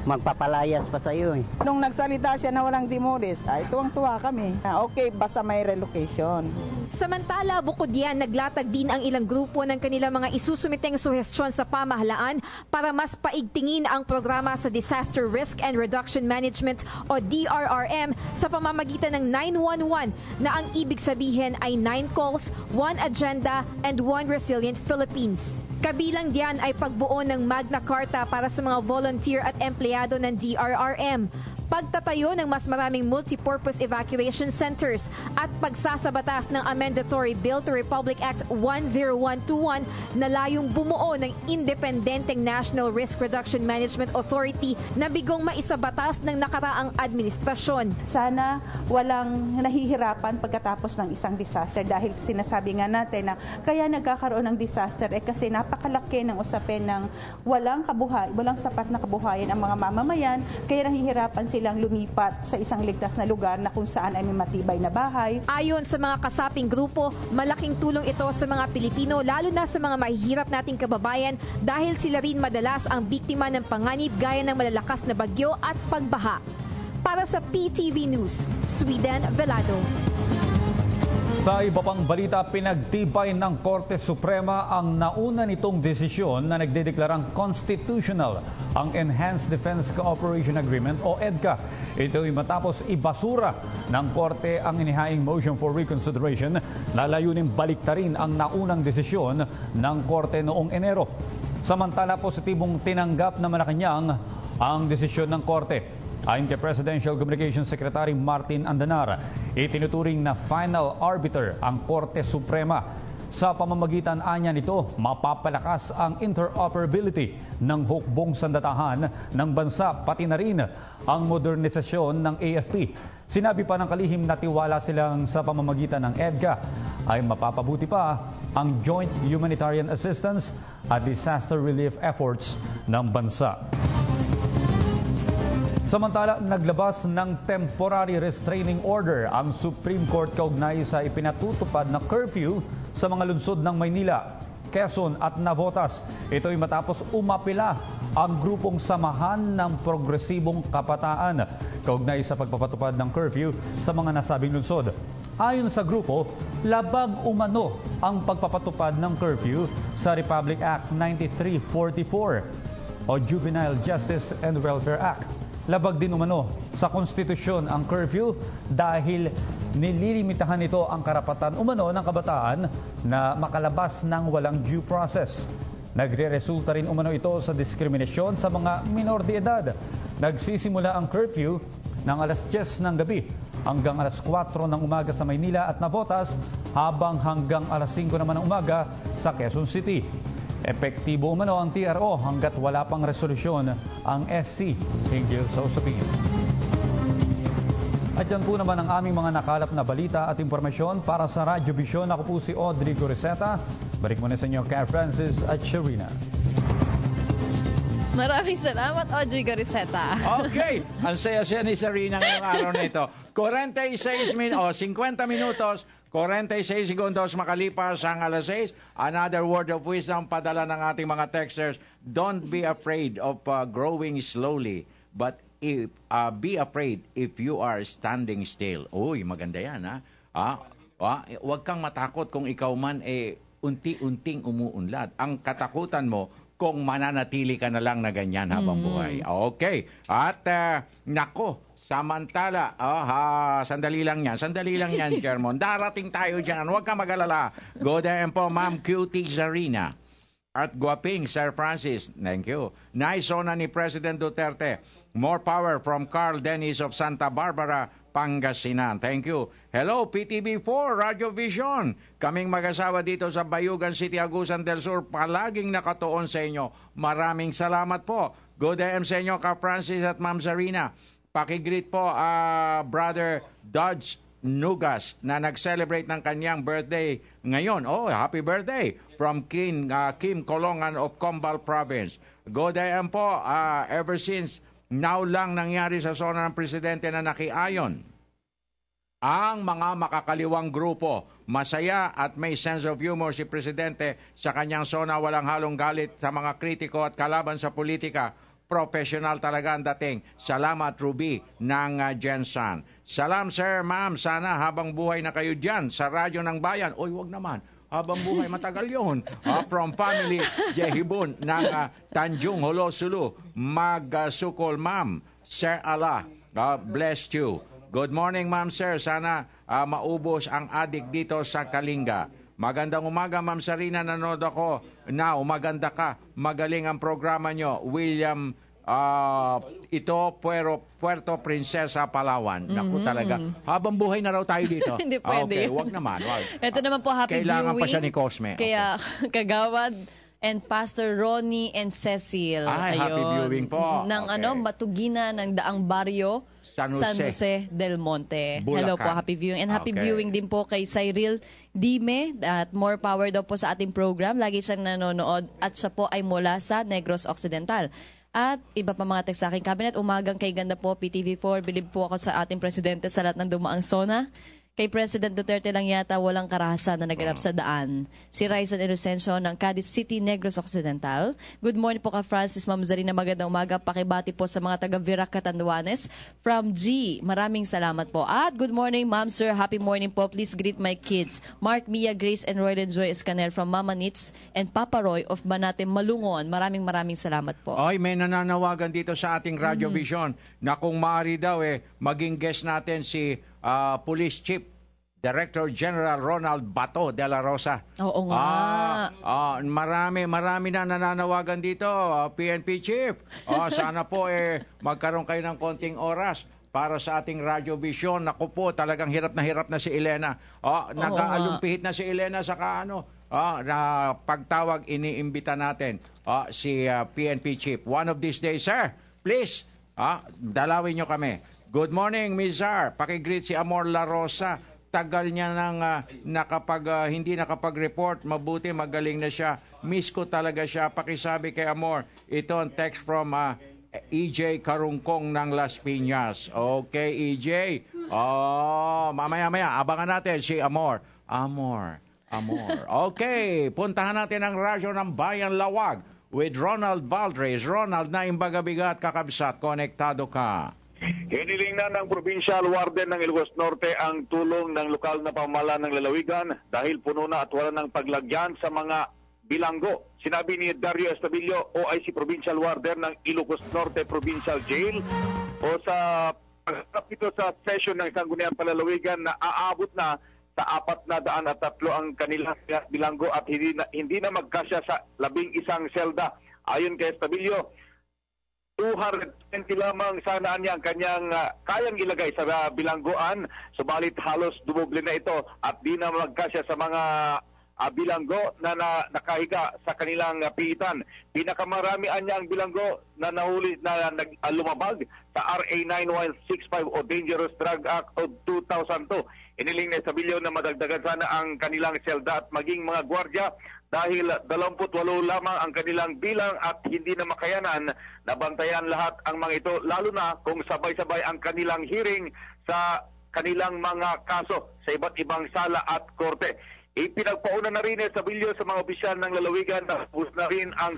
magpapalayas pa sa iyo. Nung nagsalita siya na walang demolish, ay tuwang-tuwa kami. Okay, basta may relocation. Samantala, bukod yan, naglatag din ang ilang grupo ng kanilang mga isusumiteng suhestyon sa pamahalaan para mas paigtingin ang programa sa Disaster Risk and Reduction Management o DRRM sa pamamagitan ng 911 na ang ibig sabihin ay 9 calls, 1 agenda, and 1 resilient Philippines. Kabilang diyan ay pagbuo ng Magna Carta para sa mga volunteer at empleyado ng DRRM, pagtatayo ng mas maraming multipurpose evacuation centers at pagsasabatas ng Amendatory Bill to Republic Act 10121 na layong bumuo ng independenteng National Risk Reduction Management Authority na bigong maisabatas ng nakaraang administrasyon. Sana walang nahihirapan pagkatapos ng isang disaster dahil sinasabi nga natin na kaya nagkakaroon ng disaster kasi napakalaki ng usapin ng walang sapat na kabuhayan ang mga mamamayan, kaya nahihirapan silang lumipat sa isang ligtas na lugar na kung saan ay may matibay na bahay. Ayon sa mga kasaping grupo, malaking tulong ito sa mga Pilipino lalo na sa mga mahihirap nating kababayan dahil sila rin madalas ang biktima ng panganib gaya ng malalakas na bagyo at pagbaha. Para sa PTV News, Sweden Velado. Sa iba pang balita, pinagtibay ng Korte Suprema ang nauna nitong desisyon na nagdedeklarang constitutional ang Enhanced Defense Cooperation Agreement o EDCA. Ito ay matapos ibasura ng Korte ang inihaing motion for reconsideration na layuning baliktarin ang naunang desisyon ng Korte noong Enero. Samantala, positibong tinanggap na Malacanang ang desisyon ng Korte. Ayon kay Presidential Communications Secretary Martin Andanar, itinuturing na final arbiter ang Korte Suprema. Sa pamamagitan anya nito, mapapalakas ang interoperability ng hukbong sandatahan ng bansa pati na rin ang modernisasyon ng AFP. Sinabi pa ng kalihim na tiwala silang sa pamamagitan ng EDCA ay mapapabuti pa ang joint humanitarian assistance at disaster relief efforts ng bansa. Samantala, naglabas ng temporary restraining order ang Supreme Court kaugnay sa ipinatutupad na curfew sa mga lungsod ng Maynila, Quezon at Navotas. Ito ay matapos umapila ang grupong Samahan ng Progresibong Kabataan kaugnay sa pagpapatupad ng curfew sa mga nasabing lungsod. Ayon sa grupo, labag umano ang pagpapatupad ng curfew sa Republic Act 9344 o Juvenile Justice and Welfare Act. Labag din umano sa konstitusyon ang curfew dahil nililimitahan nito ang karapatan umano ng kabataan na makalabas ng walang due process. Nagre-resulta rin umano ito sa diskriminasyon sa mga minor de edad. Nagsisimula ang curfew ng alas 10 ng gabi hanggang alas 4 ng umaga sa Maynila at Navotas habang hanggang alas 5 naman ng umaga sa Quezon City. Epektibo umano ang TRO hanggat wala pang resolusyon ang SC hinggil sa usapin. At yan po naman ang aming mga nakalap na balita at impormasyon para sa Radyo Vision. Ako po si Audrey Goreseta. Balik muna sa inyo, Ka Francis at Sharina. Maraming salamat, Audrey Gariseta. Okay, ang saya-saya ni Sarina ngayong araw na ito. 50 minutos, 46 segundos makalipas ang alas 6. Another word of wisdom padala ng ating mga texters. Don't be afraid of growing slowly, but be afraid if you are standing still. Uy, maganda yan, ha? Huwag kang matakot kung ikaw man unti-unting umuunlad. Ang katakutan mo kung mananatili ka na lang na ganyan habang buhay. Okay. At nako, samantala, sandali lang yan, Germon. Darating tayo dyan. Huwag ka mag-alala. Good day po, Ma'am Cutie Zarina. At guwaping, Sir Francis. Thank you. Nice zona ni President Duterte. More power from Carl Dennis of Santa Barbara, Pangasinan. Thank you. Hello, PTV4, Radio Vision. Kaming mag-asawa dito sa Bayugan City, Agusan del Sur, palaging nakatuon sa inyo. Maraming salamat po. Good AM sa inyo, Ka Francis at Ma'am Zarina. Pakigreet po, Brother Dodge Nugas na nag-celebrate ng kanyang birthday ngayon. Oh, happy birthday from Kim Colongan of Combal Province. Good AM po, ever since now lang nangyari sa zona ng presidente na nakiayon ang mga makakaliwang grupo. Masaya at may sense of humor si presidente sa kanyang zona, walang halong galit sa mga kritiko at kalaban sa politika. Professional talaga ang dating. Salamat, Ruby ng Jensan. Salam, sir, ma'am. Sana habang buhay na kayo dyan sa Radyo ng Bayan. Oy, wag naman. Habang buhay, matagal yun. From family, Jehibun ng Tanjung Holo, Sulu. Magsukol, ma'am. Sir Allah, God bless you. Good morning, ma'am, sir. Sana maubos ang adik dito sa Kalinga. Magandang umaga, ma'am Sarina. Nanood ako. Now, maganda ka. Magaling ang programa nyo. William Puerto Princesa, Palawan. Naku talaga. Habang buhay na raw tayo dito. Hindi pwede. Okay, wag naman. Wag. Ito naman po, happy Kailangan viewing. pa siya ni Cosme. Kaya, Kagawad and Pastor Ronnie and Cecil. Ay, happy viewing po. Ng Matugina ng Daang Barrio, San Jose del Monte. Bulacan. Hello po, happy viewing. And happy Okay. viewing din po kay Cyril Dime at more power daw po sa ating program. Lagi siyang nanonood at siya po ay mula sa Negros Occidental. At iba pa mga text sa aking cabinet, umagang kay ganda po, PTV4, bilib po ako sa ating presidente sa lahat ng dumaang zona. Kay President Duterte lang yata walang karahasan na naganap sa daan. Si Raizan Inocencio ng Cadiz City, Negros Occidental. Good morning po ka Francis, Ma'am Zarina, magandang umaga. Pakibati po sa mga taga Virac, Catanduanes. From G, maraming salamat po. At good morning, Ma'am Sir, happy morning po. Please greet my kids. Mark, Mia, Grace, and Roy and Joy Escaner from Mama Nits and Papa Roy of Banate, Malungon. Maraming salamat po. Ay, may nananawagan dito sa ating Radio Vision na kung maaari daw maging guest natin si Police Chief Director General Ronald Bato de la Rosa. Oo nga. Marami na nananawagan dito, PNP Chief. Sana po magkaroon kayo ng konting oras para sa ating Radio Vision. Naku po, talagang hirap na si Elena. Nag-aalumpihit na si Elena sa na pagtawag iniimbita natin si PNP Chief. One of these days, sir, please, dalawin nyo kami. Good morning, Ms. Zar. Pakigreet si Amor La Rosa. Tagal niya nang hindi nakapag-report. Mabuti, magaling na siya. Miss ko talaga siya. Pakisabi kay Amor. Ito ang text from EJ Karungkong ng Las Piñas. Okay, EJ. Mamaya, abangan natin si Amor. Amor. Okay, puntahan natin ang Radyo ng Bayan Lawag with Ronald Valdres. Ronald, na imbagabigat kakabsat. Konektado ka. Hiniling na ng Provincial Warden ng Ilocos Norte ang tulong ng lokal na pamahalaan ng lalawigan dahil puno na at wala ng paglagyan sa mga bilanggo. Sinabi ni Dario Estabillo, OIC Provincial Warden ng Ilocos Norte Provincial Jail, o sa pagharap ito sa session ng Sangguniang Palalawigan na aabot na sa 403 ang kanilang bilanggo at hindi na magkasya sa 11 selda. Ayon kay Estabillo, 220 lamang sana niya ang kanyang kayang ilagay sa bilangguan, subalit halos dumoble na ito at di na magkasya sa mga bilanggo na nakahiga sa kanilang pihitan. Pinakamaramian niya ang bilanggo na nahuli na lumabag sa RA 9165 o Dangerous Drug Act of 2002. Iniling na Estabillo na madagdagan sana ang kanilang selda at maging mga gwardya dahil 28 lamang ang kanilang bilang at hindi na makayanan na bantayan lahat ang mga ito, lalo na kung sabay-sabay ang kanilang hearing sa kanilang mga kaso sa iba't ibang sala at korte. Ipinagpauna na rin sa bilyo sa mga opisyal ng lalawigan na ubos na rin ang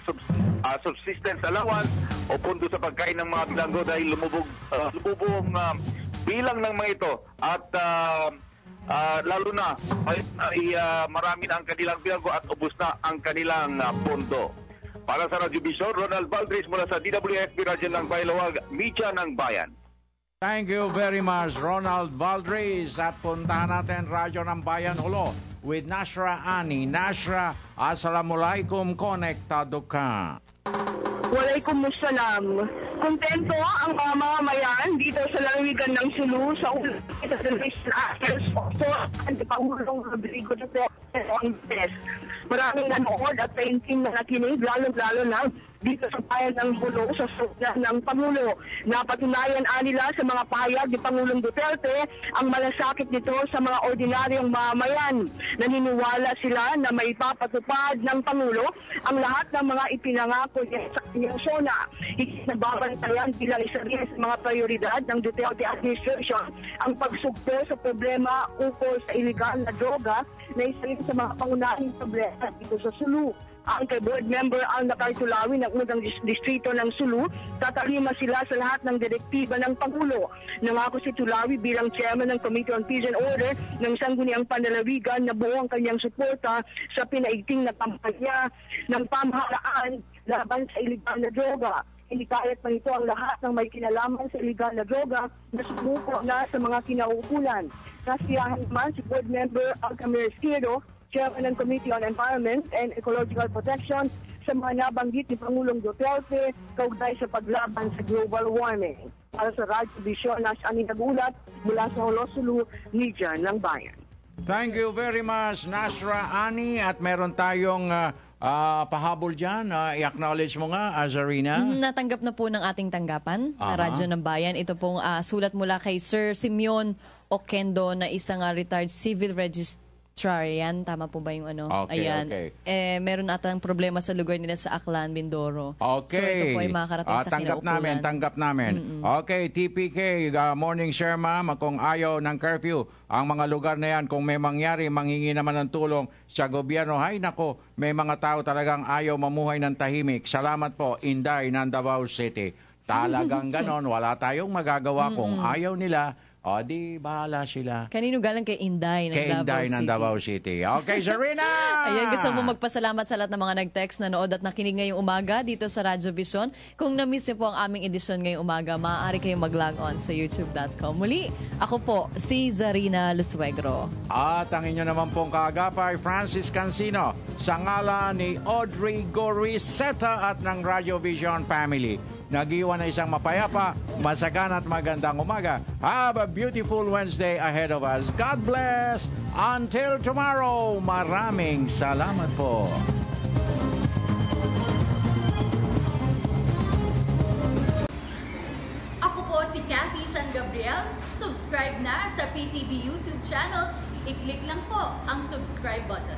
subsistence allowance o pundo sa pagkain ng mga bilanggo dahil lumubog bilang ng mga ito at lalo na ay marami na ang kanilang bilanggo at ubos na ang kanilang pondo. Para sa Radyo Vision, Ronald Valdres mula sa DWFB Radyo ng Bailawag, Media ng Bayan. Thank you very much, Ronald Valdres. At puntahan natin Radyo ng Bayan Ulo with Nashra Ani. Nashra, assalamualaikum, konektado ka. Waalaikumsalam. Kontento ang mga mamamayan dito sa lalawigan ng Sulu sa Pangulong Rodrigo Duterte on best. Maraming nanood at painting na nakinig, lalo-lalo na dito sa bayan ng Hulo sa sulat ng Pangulo. Napatunayan nila sa mga pahayag ni Pangulong Duterte ang malasakit nito sa mga ordinaryong mamamayan. Naniniwala sila na may papatupad ng Pangulo ang lahat ng mga ipinangako niya sa kanyang SONA. Nababantayan bilang isa rin sa mga prioridad ng Duterte administration ang pagsugpo sa problema ukol sa iligal na droga na isa rin sa mga pangunahing problema dito sa Sulu. Ang kay board member ang Nakartulawi ng unang distrito ng Sulu, tatalima sila sa lahat ng direktiba ng Pangulo. Nangako si Tulawi bilang chairman ng Committee on Peace and Order ng Sangguniang Panlalawigan na buo ang kanyang suporta sa pinaigting na kampanya ng pamahalaan laban sa iligal na droga. Inikayat pa nito ang lahat ng may kinalaman sa iligal na droga na sumuko na sa mga kinauukulan. Nasiyahan naman si board member Alcamir Izquierdo, Chairman ng Committee on Environment and Ecological Protection, sa mga nabanggit ni Pangulong Duterte kaugnay sa paglaban sa global warming. Para sa Radyo Vision, Nashra Ani nagulat mula sa Hulo, Sulu, Media ng Bayan. Thank you very much, Nashra Ani. At meron tayong pahabol dyan. I-acknowledge mo nga, Azarina. Natanggap na po ng ating tanggapan na Radyo ng Bayan. Ito pong sulat mula kay Sir Simeon Oquendo na isang retired civil registrarian. Tama po ba yung ano? Okay, ayan. okay. Meron atang problema sa lugar nila sa Aklan, Mindoro. Okay. So ito po ay makakarating sa kinaukulan. Tanggap namin. Okay, TPK, morning share ma'am. Kung ayaw ng curfew, ang mga lugar na yan, kung may mangyari, manghingi naman ng tulong sa gobyerno. Hay nako, may mga tao talagang ayaw mamuhay ng tahimik. Salamat po, Inday ng Davao City. Talagang ganon, wala tayong magagawa kung ayaw nila. O, di bahala sila. Kanino galang kay Inday ng Davao City? Kay Inday ng Davao City. Okay, Serena! Ayan, gusto mo magpasalamat sa lahat ng mga nag-text, nanood at nakinig ngayong umaga dito sa Radyo Vision. Kung na-miss niyo po ang aming edisyon ngayong umaga, maaari kayong mag-log on sa youtube.com. Muli, ako po, si Zarina Lusuegro. At ang inyo naman pong kaagapay, Francis Cancino, sa ngalan ni Audrey Goriseta at ng Radyo Vision family. Nag-iwan na isang mapayapa, masagan at magandang umaga. Have a beautiful Wednesday ahead of us. God bless. Until tomorrow, maraming salamat po. Ako po si Cathy San Gabriel. Subscribe na sa PTV YouTube channel. I-click lang po ang subscribe button.